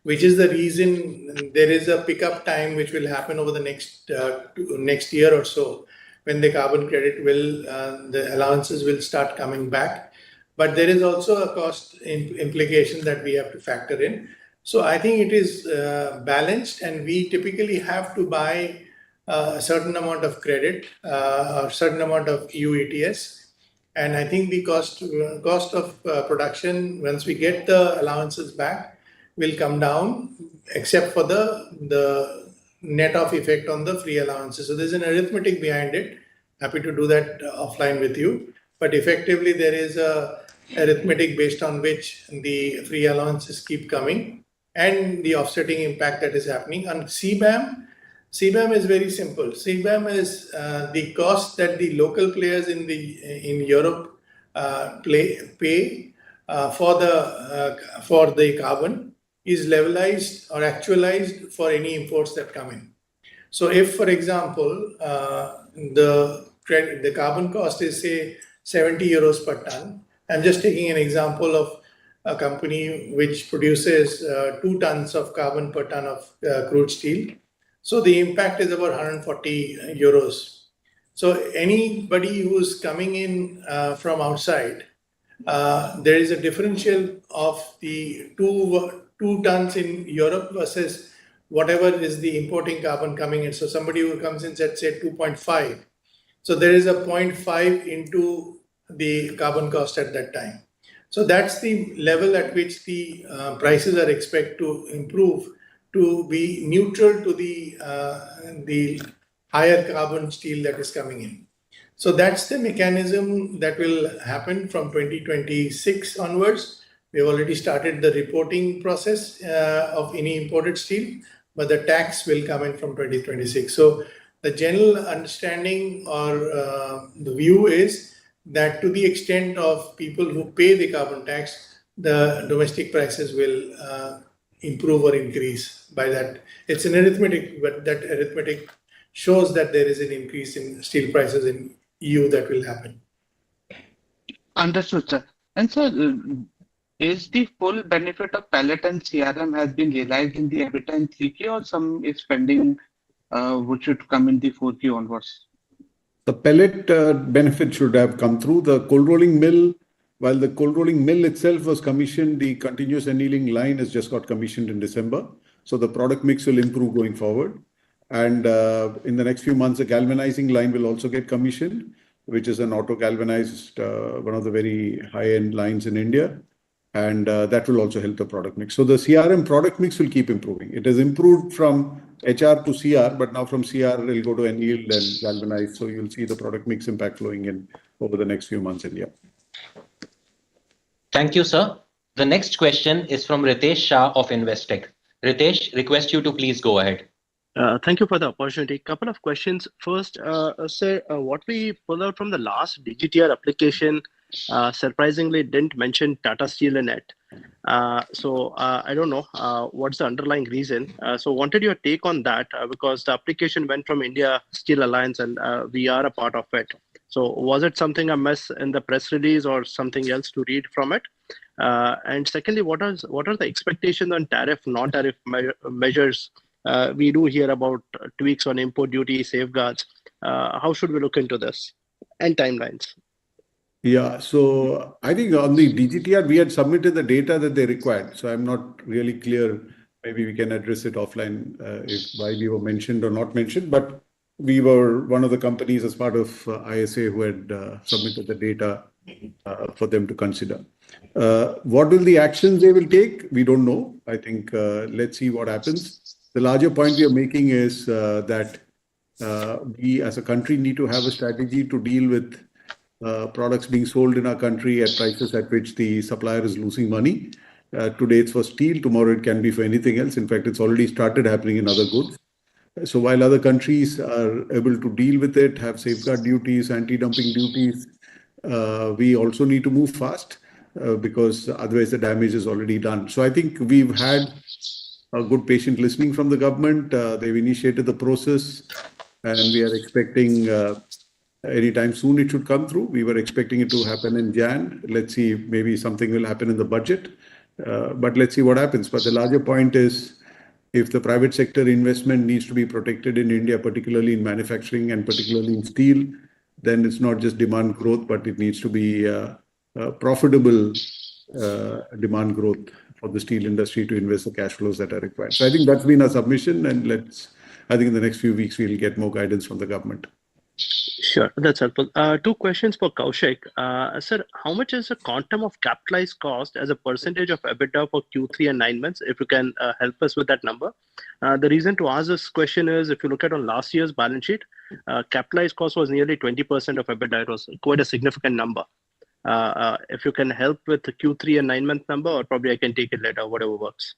which is the reason there is a pickup time which will happen over the next year or so when the carbon credit the allowances will start coming back. But there is also a cost implication that we have to factor in. So I think it is balanced, and we typically have to buy a certain amount of credit, a certain amount of EU ETS. And I think the cost of production, once we get the allowances back, will come down, except for the net off effect on the free allowances. So there's an arithmetic behind it. Happy to do that offline with you. But effectively, there is a arithmetic based on which the free allowances keep coming and the offsetting impact that is happening. On CBAM is very simple. CBAM is the cost that the local players in Europe pay for the carbon is levelized or actualized for any imports that come in. So if, for example, the carbon cost is, say, 70 euros per ton, I'm just taking an example of a company which produces 2 tons of carbon per ton of crude steel. So the impact is about 140 euros. So anybody who's coming in from outside, there is a differential of the 2 tons in Europe versus whatever is the importing carbon coming in. So somebody who comes in, say 2.5. So there is a 0.5 into the carbon cost at that time. So that's the level at which the prices are expected to improve to be neutral to the higher carbon steel that is coming in. So that's the mechanism that will happen from 2026 onwards. We've already started the reporting process of any imported steel, but the tax will come in from 2026. So the general understanding or the view is that to the extent of people who pay the carbon tax, the domestic prices will improve or increase by that. It's an arithmetic, but that arithmetic shows that there is an increase in steel prices in EU that will happen. Understood, sir. And so, is the full benefit of pellet and CRM has been realized in the EBITDA in 3Q, or some is pending, which should come in the 4Q onwards? The pellet benefit should have come through. The cold rolling mill, while the cold rolling mill itself was commissioned, the continuous annealing line has just got commissioned in December. So the product mix will improve going forward. And in the next few months, the galvanizing line will also get commissioned, which is an auto galvanized, one of the very high-end lines in India. And that will also help the product mix. So the CRM product mix will keep improving. It has improved from HR to CR, but now from CR, it will go to annealed and galvanized. So you'll see the product mix impact flowing in over the next few months in India. Thank you, sir. The next question is from Ritesh Shah of Investec. Ritesh, request you to please go ahead. Thank you for the opportunity. Couple of questions. First, sir, what we pulled out from the last DGTR application surprisingly didn't mention Tata Steel in it. So I don't know what's the underlying reason. So wanted your take on that because the application went from India Steel Alliance and we are a part of it. So was it something I missed in the press release or something else to read from it? And secondly, what are the expectations on tariff, non-tariff measures? We do hear about tweaks on import duty, safeguards. How should we look into this and timelines? Yeah, so I think on the DGTR, we had submitted the data that they required. So I'm not really clear. Maybe we can address it offline if why we were mentioned or not mentioned. But we were one of the companies as part of ISA who had submitted the data for them to consider. What will the actions they will take? We don't know. I think let's see what happens. The larger point we are making is that we as a country need to have a strategy to deal with products being sold in our country at prices at which the supplier is losing money. Today it's for steel, tomorrow it can be for anything else. In fact, it's already started happening in other goods. So while other countries are able to deal with it, have safeguard duties, anti-dumping duties, we also need to move fast because otherwise the damage is already done. So I think we've had a good patient listening from the government. They've initiated the process and we are expecting anytime soon it should come through. We were expecting it to happen in Jan. Let's see, maybe something will happen in the budget, but let's see what happens. But the larger point is if the private sector investment needs to be protected in India, particularly in manufacturing and particularly in steel, then it's not just demand growth, but it needs to be profitable demand growth for the steel industry to invest the cash flows that are required. So I think that's been our submission, and I think in the next few weeks we'll get more guidance from the government. Sure, that's helpful. Two questions for Kaushik. Sir, how much is the quantum of capitalized cost as a percentage of EBITDA for Q3 and 9 months? If you can help us with that number. The reason to ask this question is if you look at on last year's balance sheet, capitalized cost was nearly 20% of EBITDA. It was quite a significant number. If you can help with the Q3 and 9 month number, or probably I can take it later, whatever works.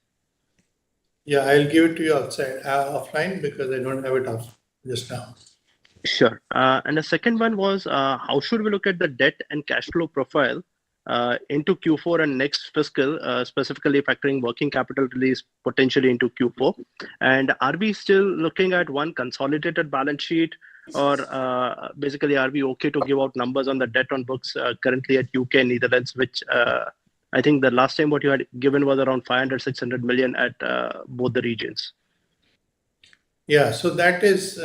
Yeah, I'll give it to you offline because I don't have it off just now. Sure. And the second one was how should we look at the debt and cash flow profile into Q4 and next fiscal, specifically factoring working capital release potentially into Q4? And are we still looking at one consolidated balance sheet, or basically are we okay to give out numbers on the debt on books currently at UK and Netherlands, which I think the last time what you had given was around 500-600 million at both the regions? Yeah, so that is...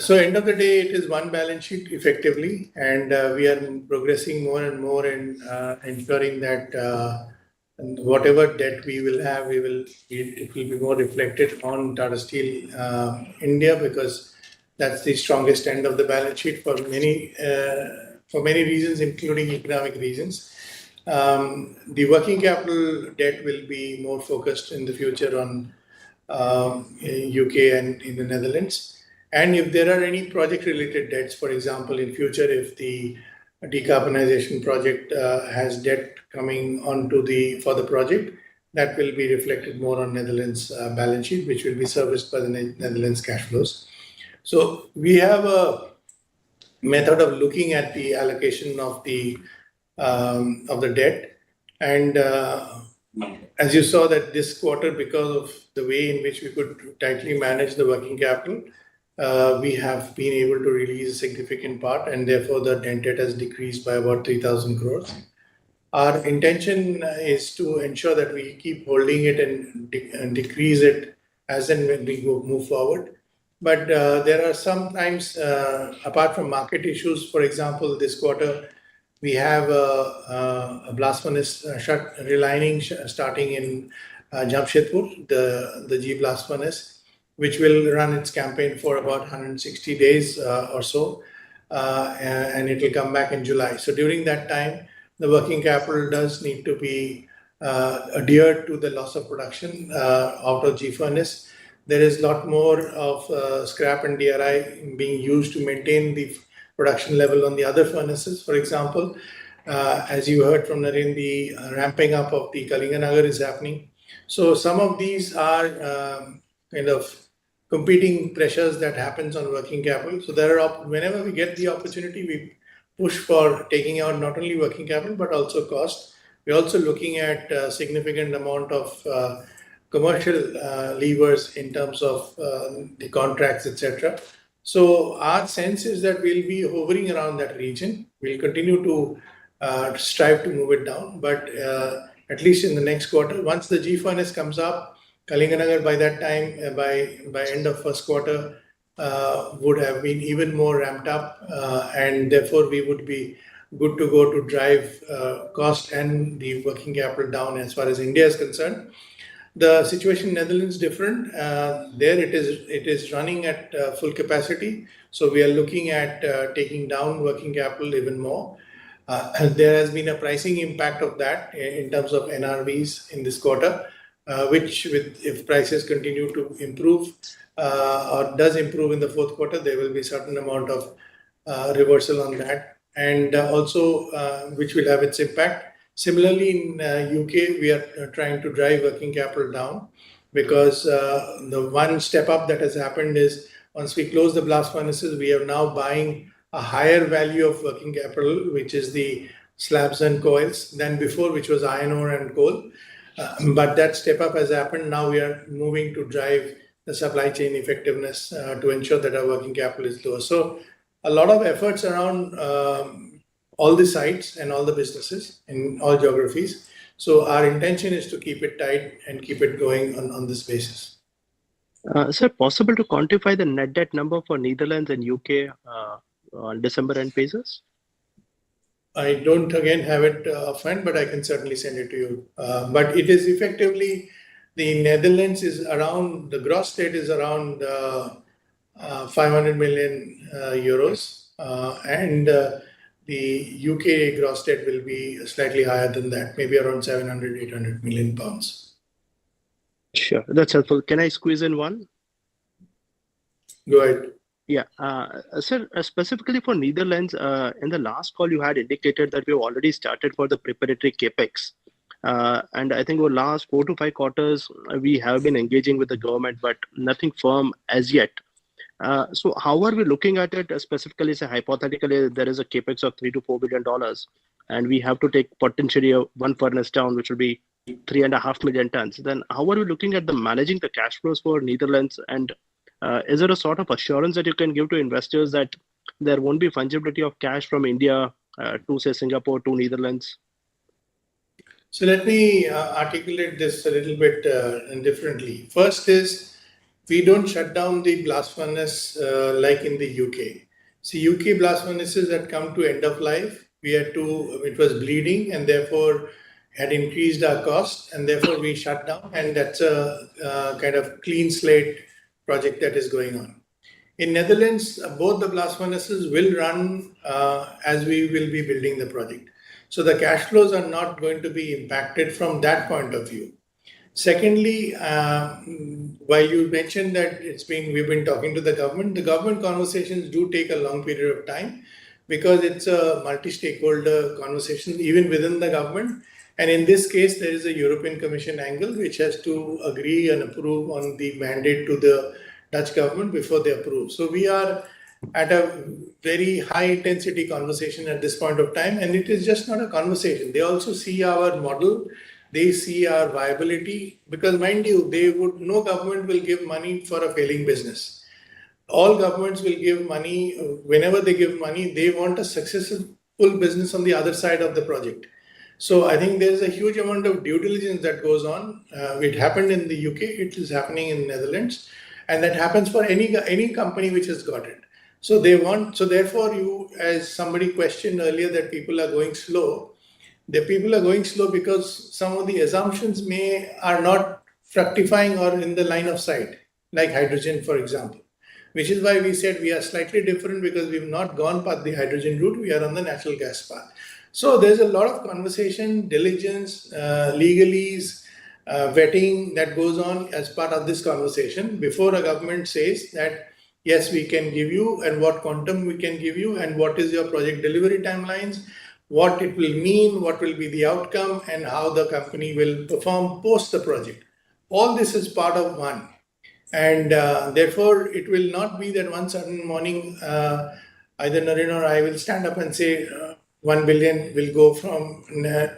So end of the day, it is one balance sheet effectively, and we are progressing more and more in ensuring that whatever debt we will have, it will be more reflected on Tata Steel India, because that's the strongest end of the balance sheet for many reasons, including economic reasons. The working capital debt will be more focused in the future on UK and in the Netherlands. And if there are any project-related debts, for example, in future, if the decarbonization project has debt coming onto for the project, that will be reflected more on Netherlands balance sheet, which will be serviced by the Netherlands cash flows. So we have a method of looking at the allocation of the debt, and as you saw that this quarter, because of the way in which we could tightly manage the working capital, we have been able to release a significant part, and therefore the net debt has decreased by about 3,000 crores. Our intention is to ensure that we keep holding it and decrease it as and when we move forward. But there are sometimes, apart from market issues, for example, this quarter, we have a blast furnace relining starting in Jamshedpur, the G blast furnace, which will run its campaign for about 160 days or so, and it will come back in July. So during that time, the working capital does need to be adhered to the loss of production out of G furnace. There is a lot more of scrap and DRI being used to maintain the production level on the other furnaces. For example, as you heard from Naren, the ramping up of the Kalinganagar is happening. So some of these are kind of competing pressures that happens on working capital. So there are whenever we get the opportunity, we push for taking out not only working capital but also cost. We're also looking at a significant amount of commercial levers in terms of the contracts, etc. So our sense is that we'll be hovering around that region. We'll continue to strive to move it down, but at least in the next quarter, once the G furnace comes up, Kalinganagar by that time, by end of first quarter, would have been even more ramped up, and therefore we would be good to go to drive cost and the working capital down as far as India is concerned. The situation in Netherlands is different. There it is running at full capacity. So we are looking at taking down working capital even more. There has been a pricing impact of that in terms of NRVs in this quarter, which if prices continue to improve or does improve in the fourth quarter, there will be a certain amount of reversal on that, and also which will have its impact. Similarly, in UK, we are trying to drive working capital down because the one step up that has happened is once we close the blast furnaces, we are now buying a higher value of working capital, which is the slabs and coils than before, which was iron ore and coal. But that step up has happened. Now we are moving to drive the supply chain effectiveness to ensure that our working capital is lower. So a lot of efforts around all the sites and all the businesses in all geographies. So our intention is to keep it tight and keep it going on this basis. Sir, possible to quantify the net debt number for Netherlands and UK on December end basis? I don't again have it offhand, but I can certainly send it to you. But it is effectively, the Netherlands is around, the gross debt is around 500 million euros, and the UK gross debt will be slightly higher than that, maybe around 700, 800 million pounds. Sure, that's helpful. Can I squeeze in one? Go ahead. Yeah, sir, specifically for Netherlands, in the last call you had indicated that we've already started for the preparatory capex. And I think over last 4 to 5 quarters, we have been engaging with the government, but nothing firm as yet. So how are we looking at it specifically? Say hypothetically, there is a capex of $3 to $4 billion, and we have to take potentially one furnace down, which will be 3.5 million tons. Then how are we looking at the managing the cash flows for Netherlands? And is there a sort of assurance that you can give to investors that there won't be fungibility of cash from India to say Singapore to Netherlands? So let me articulate this a little bit differently. First is, we don't shut down the blast furnace like in the UK. See, UK blast furnaces had come to end of life. It was bleeding and therefore had increased our cost, and therefore we shut down, and that's a kind of clean slate project that is going on. In Netherlands, both the blast furnaces will run as we will be building the project. So the cash flows are not going to be impacted from that point of view. Secondly, while you mentioned that we've been talking to the government conversations do take a long period of time because it's a multi-stakeholder conversation even within the government, And in this case, there is a European Commission angle which has to agree and approve on the mandate to the Dutch government before they approve. So we are at a very high intensity conversation at this point of time, and it is just not a conversation. They also see our model, they see our viability, because mind you, no government will give money for a failing business. All governments will give money. Whenever they give money, they want a successful business on the other side of the project. So I think there's a huge amount of due diligence that goes on. It happened in the UK, it is happening in the Netherlands, and that happens for any company which has got it. So therefore, as somebody questioned earlier, that people are going slow. The people are going slow because some of the assumptions are not fructifying or in the line of sight, like hydrogen, for example. Which is why we said we are slightly different, because we've not gone past the hydrogen route, we are on the natural gas path. So there's a lot of conversation, diligence, legalese, vetting that goes on as part of this conversation before a government says that, yes, we can give you, and what quantum we can give you, and what is your project delivery timelines, what it will mean, what will be the outcome, and how the company will perform post the project. All this is part of one. And therefore, it will not be that one certain morning, either Naren or I will stand up and say 1 billion will go from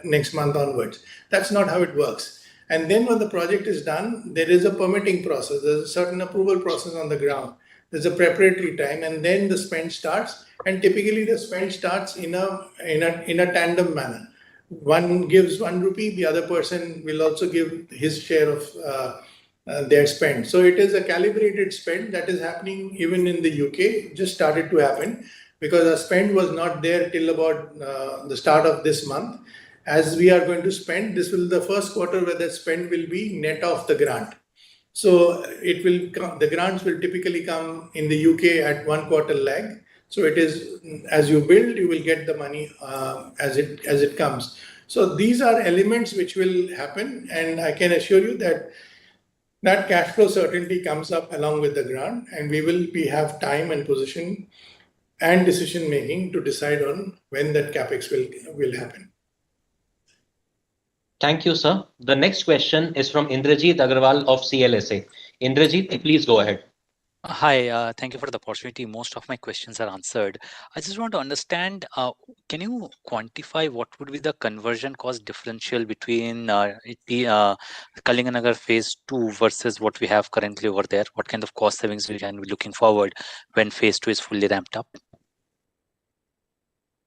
next month onwards. That's not how it works. And then when the project is done, there is a permitting process. There's a certain approval process on the ground. There's a preparatory time, and then the spend starts. And typically, the spend starts in a tandem manner. One gives 1 rupee, the other person will also give his share of their spend. So it is a calibrated spend that is happening even in the UK, just started to happen, because our spend was not there till about the start of this month. As we are going to spend, this will be the first quarter where the spend will be net off the grant. So the grants will typically come in the UK at 1 quarter lag. So it is, as you build, you will get the money as it comes. So these are elements which will happen, and I can assure you that cash flow certainty comes up along with the grant, and we have time and position and decision making to decide on when that capex will happen. Thank you, sir. The next question is from Indrajit Agarwal of CLSA. Indrajit, please go ahead. Hi, thank you for the opportunity. Most of my questions are answered. I just want to understand, can you quantify what would be the conversion cost differential between Kalinganagar phase 2 versus what we have currently over there? What kind of cost savings we can be looking forward when phase 2 is fully ramped up?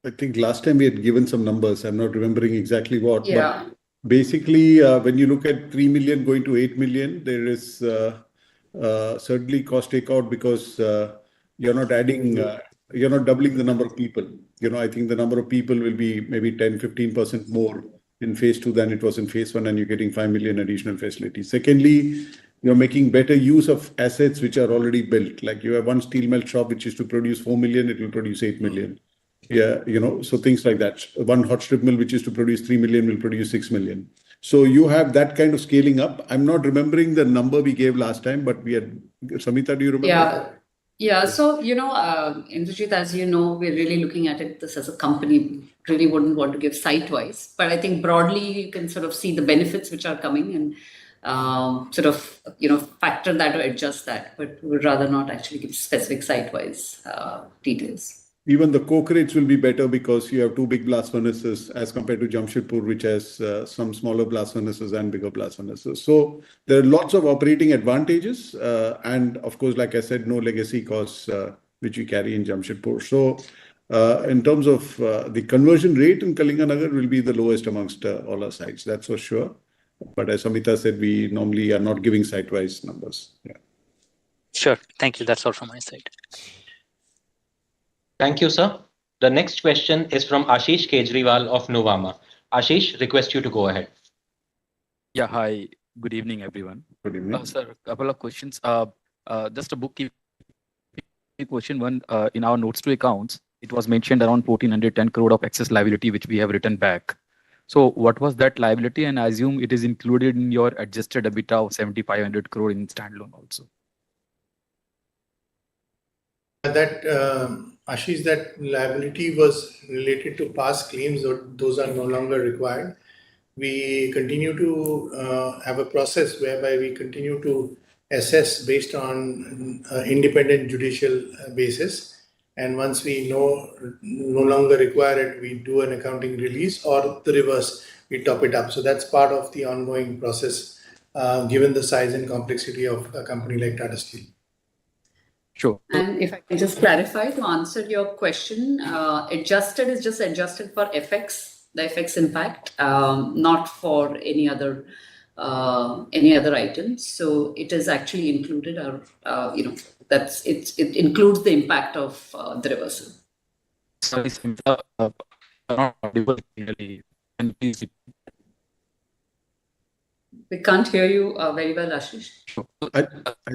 I think last time we had given some numbers. I'm not remembering exactly what. Yeah. But basically, when you look at 3 million going to 8 million, there is certainly cost takeout, because you're not doubling the number of people. I think the number of people will be maybe 10-15% more in phase 2 than it was in phase 1, and you're getting 5 million additional facilities. Secondly, you're making better use of assets which are already built. Like you have one steel melt shop which is to produce 4 million, it will produce 8 million. Yeah, so things like that. One hot strip mill which is to produce 3 million will produce 6 million. So you have that kind of scaling up. I'm not remembering the number we gave last time, but we had, Samita, do you remember? Yeah. Yeah. So, Indrajit, as you know, we're really looking at this as a company. Really wouldn't want to give site-wise, but I think broadly you can sort of see the benefits which are coming and factor that or adjust that, but we would rather not actually give specific site-wise details. Even the coke rates will be better because you have two big blast furnaces as compared to Jamshedpur, which has some smaller blast furnaces and bigger blast furnaces. So there are lots of operating advantages. And of course, like I said, no legacy costs, which we carry in Jamshedpur. So in terms of the conversion rate in Kalinganagar will be the lowest amongst all our sites, that's for sure. But as Samita said, we normally are not giving site-wise numbers. Yeah. Sure. Thank you. That's all from my side. Thank you, sir. The next question is from Ashish Kejriwal of Nuvama. Ashish, request you to go ahead. Yeah, hi. Good evening, everyone. Good evening. Sir, a couple of questions. Just a bookkeeping question. One, in our notes to accounts, it was mentioned around 1,410 crore of excess liability, which we have written back. So what was that liability? And I assume it is included in your adjusted EBITDA of 7,500 crore in standalone also. Ashish, that liability was related to past claims, those are no longer required. we continue to have a process whereby we continue to assess based on independent judicial basis. And once we no longer require it, we do an accounting release, or the reverse, we top it up. So that's part of the ongoing process, given the size and complexity of a company like Tata Steel. Sure. And if I can just clarify to answer your question, adjusted is just adjusted for FX, the FX impact, not for any other items. So it is actually included, or it includes the impact of the reversal. Sorry, Smita, not audible clearly. Can you please repeat? We can't hear you very well, Ashish. I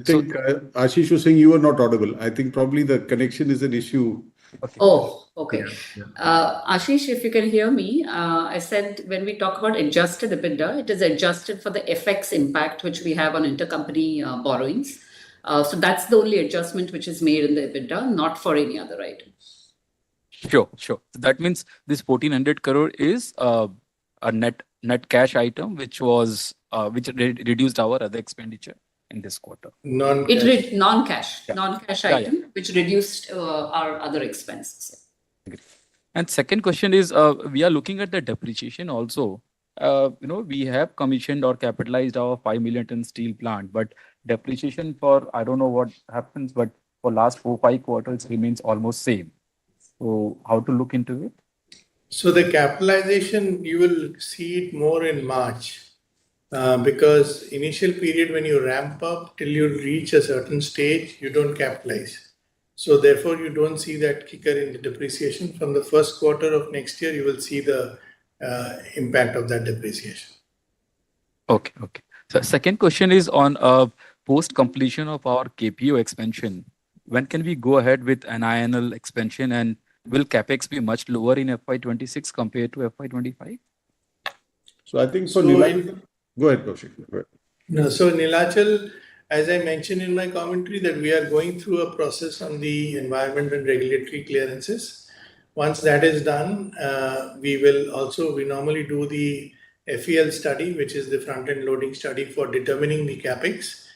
think Ashish was saying you were not audible. I think probably the connection is an issue. Okay. Oh, okay. Yeah. Ashish, if you can hear me, I said when we talk about adjusted EBITDA, it is adjusted for the FX impact which we have on intercompany borrowings. So that's the only adjustment which is made in the EBITDA, not for any other item. Sure. So that means this 1400 crore is a net cash item which was reduced our other expenditure in this quarter. Non-cash Yeah. item which reduced our other expenses. And second question is, we are looking at the depreciation also. We have commissioned or capitalized our 5 million ton steel plant, but depreciation for, I don't know what happens, but for last 4-5 quarters remains almost same. So how to look into it? So the capitalization, you will see it more in March, because initial period when you ramp up till you reach a certain stage, you don't capitalize. So therefore, you don't see that kicker in the depreciation. From the first quarter of next year, you will see the impact of that depreciation. Okay. So second question is on post completion of our KPO expansion. When can we go ahead with an INL expansion, and will capex be much lower in FY26 compared to FY25? So I think So go ahead, Kaushik. Go ahead. No, so Nilachal, as I mentioned in my commentary, that we are going through a process on the environment and regulatory clearances. Once that is done, we normally do the FEL study, which is the front-end loading study for determining the capex.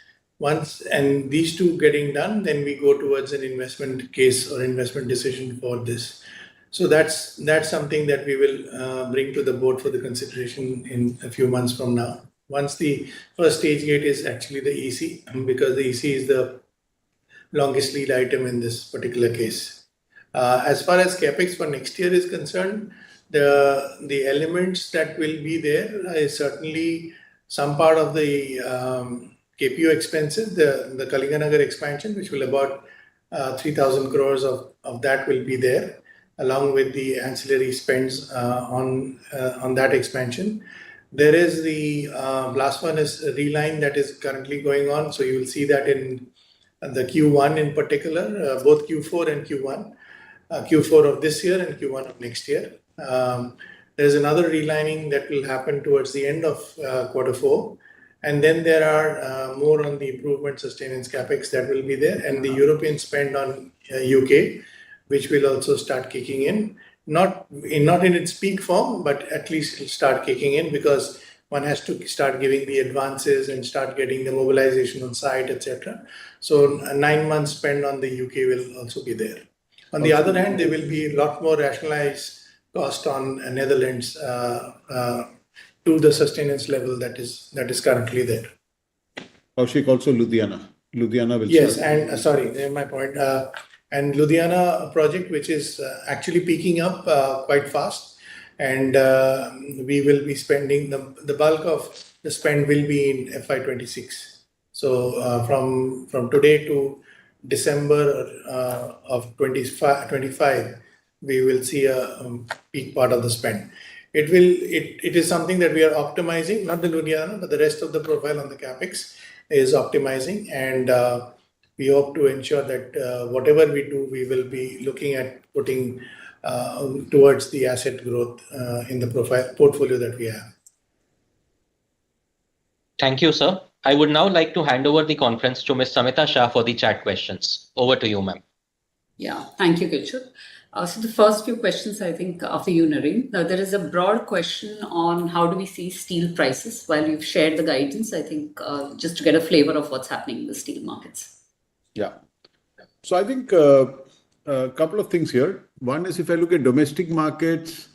And these two getting done, then we go towards an investment case or investment decision for this. So that's something that we will bring to the board for the consideration in a few months from now. Once the first stage gate is actually the EC, because the EC is the longest lead item in this particular case. As far as capex for next year is concerned, the elements that will be there is certainly some part of the KPO expenses, the Kalinganagar expansion, which will about 3,000 crores of that will be there, along with the ancillary spends on that expansion. There is the blast furnace reline that is currently going on. So you will see that in the Q1 in particular, both Q4 and Q1, Q4 of this year and Q1 of next year. There's another relining that will happen towards the end of Q4. And then there are more on the improvement sustenance capex that will be there, and the European spend on UK, which will also start kicking in. Not in its peak form, but at least it'll start kicking in, because one has to start giving the advances and start getting the mobilization on site, etc. So a 9 month spend on the UK will also be there. On the other hand, there will be a lot more rationalized cost on Netherlands to the sustenance level that is currently there. Kaushik, also Ludhiana will Yes, start. and sorry, my point. And Ludhiana project, which is actually picking up quite fast, and we will be spending the bulk of the spend will be in FY26. So from today to December of 25, we will see a peak part of the spend. It is something that we are optimizing, not the Ludhiana, but the rest of the profile on the capex is optimizing, and we hope to ensure that whatever we do, we will be looking at putting towards the asset growth in the portfolio that we have. Thank you, sir. I would now like to hand over the conference to Ms. Samita Shah for the chat questions. Over to you, ma'am. Yeah, thank you, Kilchuk. So the first few questions, I think, after you, Naren. Now, there is a broad question on how do we see steel prices. While you've shared the guidance, I think just to get a flavor of what's happening in the steel markets. Yeah. So I think a couple of things here. One is if I look at domestic markets,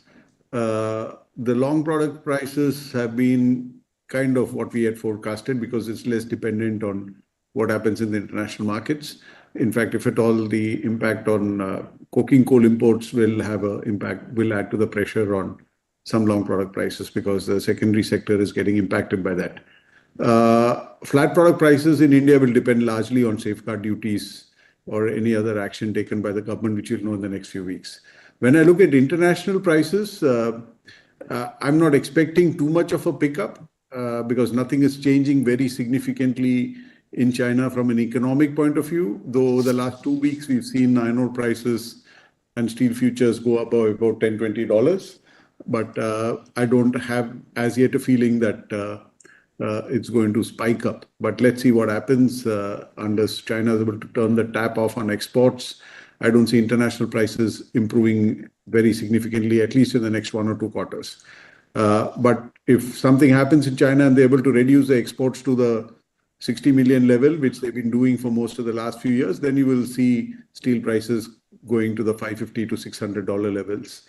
the long product prices have been kind of what we had forecasted because it's less dependent on what happens in the international markets. In fact, if at all, the impact on coking coal imports will have an impact, will add to the pressure on some long product prices because the secondary sector is getting impacted by that. Flat product prices in India will depend largely on safeguard duties or any other action taken by the government, which you'll know in the next few weeks. When I look at international prices, I'm not expecting too much of a pickup because nothing is changing very significantly in China from an economic point of view. Though the last 2 weeks we've seen iron ore prices and steel futures go up by about $10-20. But I don't have as yet a feeling that it's going to spike up. But let's see what happens unless China is able to turn the tap off on exports. I don't see international prices improving very significantly, at least in the next 1 or 2 quarters. But if something happens in China and they're able to reduce the exports to the 60 million level, which they've been doing for most of the last few years, then you will see steel prices going to the $550 to $600 levels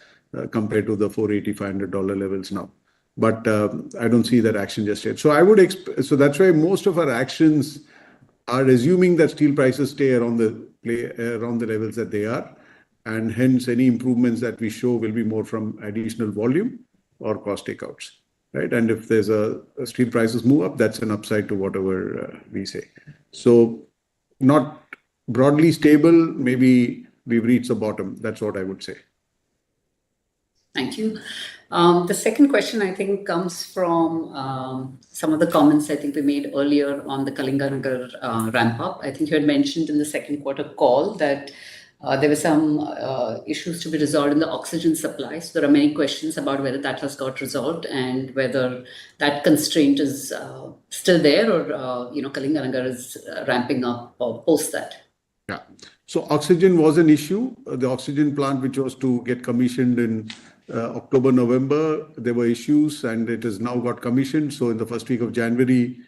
compared to the $480-500 levels now. But I don't see that action just yet. So I would so that's why most of our actions are assuming that steel prices stay around the levels that they are, and hence any improvements that we show will be more from additional volume or cost takeouts, right? And if there's steel prices move up, that's an upside to whatever we say. So not broadly stable. Maybe we've reached the bottom. That's what I would say. Thank you. The second question, I think, comes from some of the comments I think we made earlier on the Kalinganagar ramp up. I think you had mentioned in the second quarter call that there were some issues to be resolved in the oxygen supply. So there are many questions about whether that has got resolved and whether that constraint is still there or Kalinganagar is ramping up post that. Yeah. So oxygen was an issue. The oxygen plant, which was to get commissioned in October, November, there were issues and it has now got commissioned. So in the first week of January,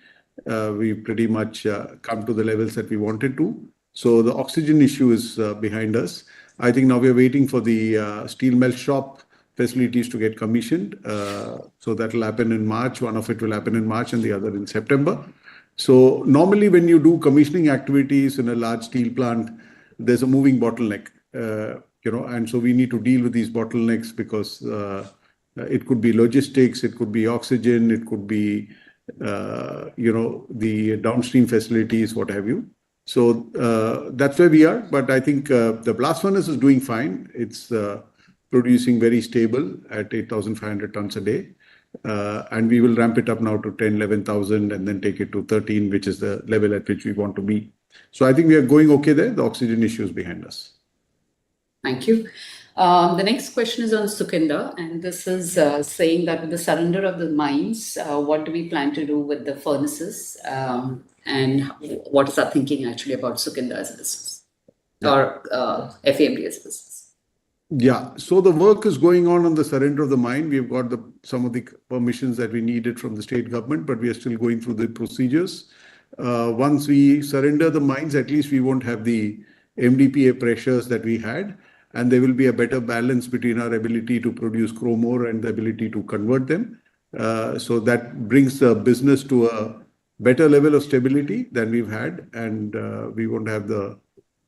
we pretty much come to the levels that we wanted to. So the oxygen issue is behind us. I think now we're waiting for the steel melt shop facilities to get commissioned. So that will happen in March. One of it will happen in March and the other in September. So normally when you do commissioning activities in a large steel plant, there's a moving bottleneck, and so we need to deal with these bottlenecks because it could be logistics, it could be oxygen, it could be, the downstream facilities, what have you. So that's where we are. But I think the blast furnace is doing fine. It's producing very stable at 8,500 tons a day. And we will ramp it up now to 10,000-11,000 and then take it to 13, which is the level at which we want to be. So I think we are going okay there. The oxygen issue is behind us. Thank you. The next question is on Sukinda, and this is saying that with the surrender of the mines, what do we plan to do with the furnaces, and what is our thinking actually about Sukinda as a business or FAMD as a business? Yeah, so the work is going on the surrender of the mine. We've got some of the permissions that we needed from the state government, but we are still going through the procedures. Once we surrender the mines, at least we won't have the MDPA pressures that we had, and there will be a better balance between our ability to produce chrome ore and the ability to convert them. So that brings the business to a better level of stability than we've had, and we won't have the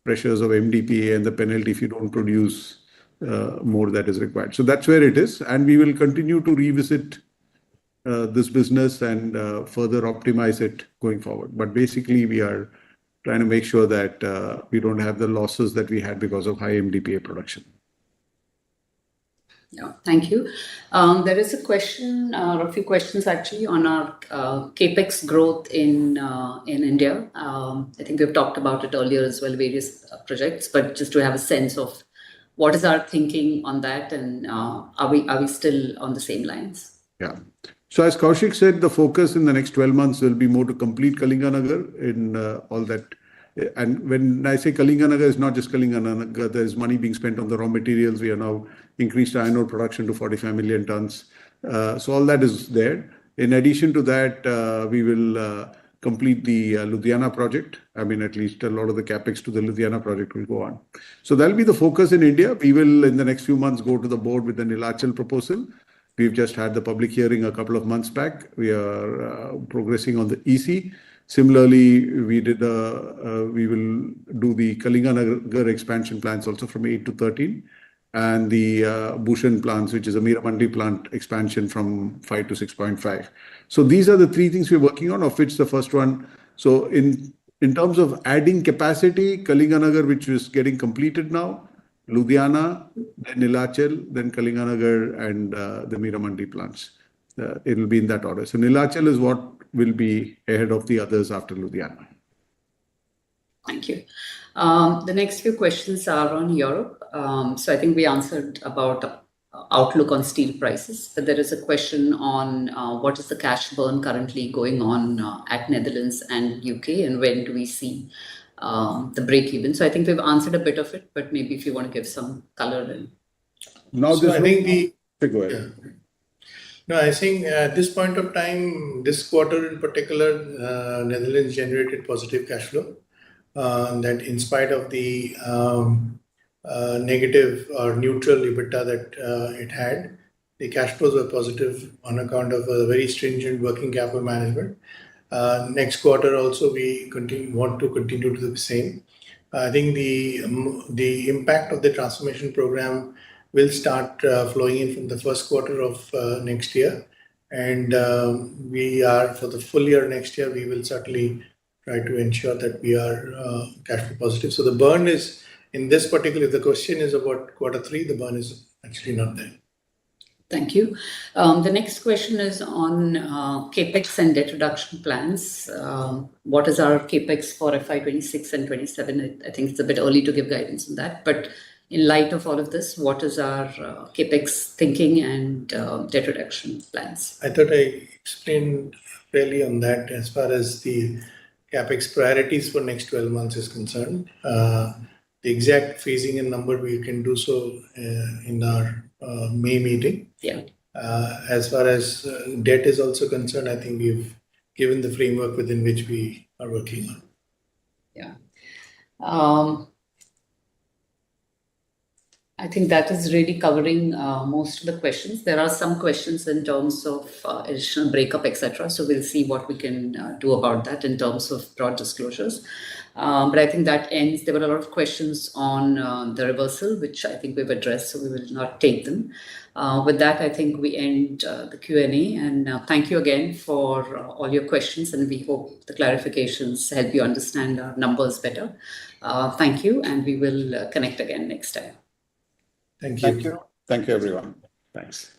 pressures of MDPA and the penalty if you don't produce more that is required. So that's where it is, and we will continue to revisit this business and further optimize it going forward. But basically, we are trying to make sure that we don't have the losses that we had because of high MDPA production. Yeah, thank you. There is a question, or a few questions actually, on our capex growth in India. I think we've talked about it earlier as well, various projects, but just to have a sense of what is our thinking on that, and are we still on the same lines? Yeah. So as Kaushik said, the focus in the next 12 months will be more to complete Kalinganagar in all that And when I say Kalinganagar, it's not just Kalinganagar. There's money being spent on the raw materials. We are now increased iron ore production to 45 million tons. So all that is there. In addition to that, we will complete the Ludhiana project. I mean, at least a lot of the capex to the Ludhiana project will go on. So that'll be the focus in India. We will, in the next few months, go to the board with the Neelachal proposal. We've just had the public hearing a couple of months back. We are progressing on the EC. Similarly, we will do the Kalinganagar expansion plans also from 8 to 13, and the Bhushan plants, which is a Meramandi plant expansion from 5 to 6.5. So these are the three things we're working on, of which the first one. So in terms of adding capacity, Kalinganagar, which is getting completed now, Ludhiana, then Neelachal, then Kalinganagar, and the Meramandi plants. It will be in that order. So Neelachal is what will be ahead of the others after Ludhiana. Thank you. The next few questions are on Europe. So I think we answered about outlook on steel prices, but there is a question on what is the cash burn currently going on at Netherlands and UK, and when do we see the break even? So I think we've answered a bit of it, but maybe if you want to give some color then. Now so I think go ahead. Yeah. No, I think at this point of time, this quarter in particular, Netherlands generated positive cash flow. That in spite of the negative or neutral EBITDA that it had, the cash flows were positive on account of a very stringent working capital management. Next quarter also we want to continue to do the same. I think the impact of the transformation program will start flowing in from the first quarter of next year. And we are, for the full year next year, we will certainly try to ensure that we are cash flow positive. So the burn is, in this particular, if the question is about quarter three, the burn is actually not there. Thank you. The next question is on CAPEX and debt reduction plans. What is our CAPEX for FY26 and 27? I think it's a bit early to give guidance on that, but in light of all of this, what is our CAPEX thinking and debt reduction plans? I thought I explained fairly on that as far as the CAPEX priorities for next 12 months is concerned. The exact phasing and number we can do so in our May meeting. Yeah. As far as debt is also concerned, I think we've given the framework within which we are working on. Yeah. I think that is really covering most of the questions. There are some questions in terms of additional breakup, etc. So we'll see what we can do about that in terms of broad disclosures. But I think that ends. There were a lot of questions on the reversal, which I think we've addressed, so we will not take them. With that, I think we end the Q&A, and thank you again for all your questions, and we hope the clarifications help you understand our numbers better. Thank you, and we will connect again next time. Thank you. Thank you. Thank you, everyone. Thanks.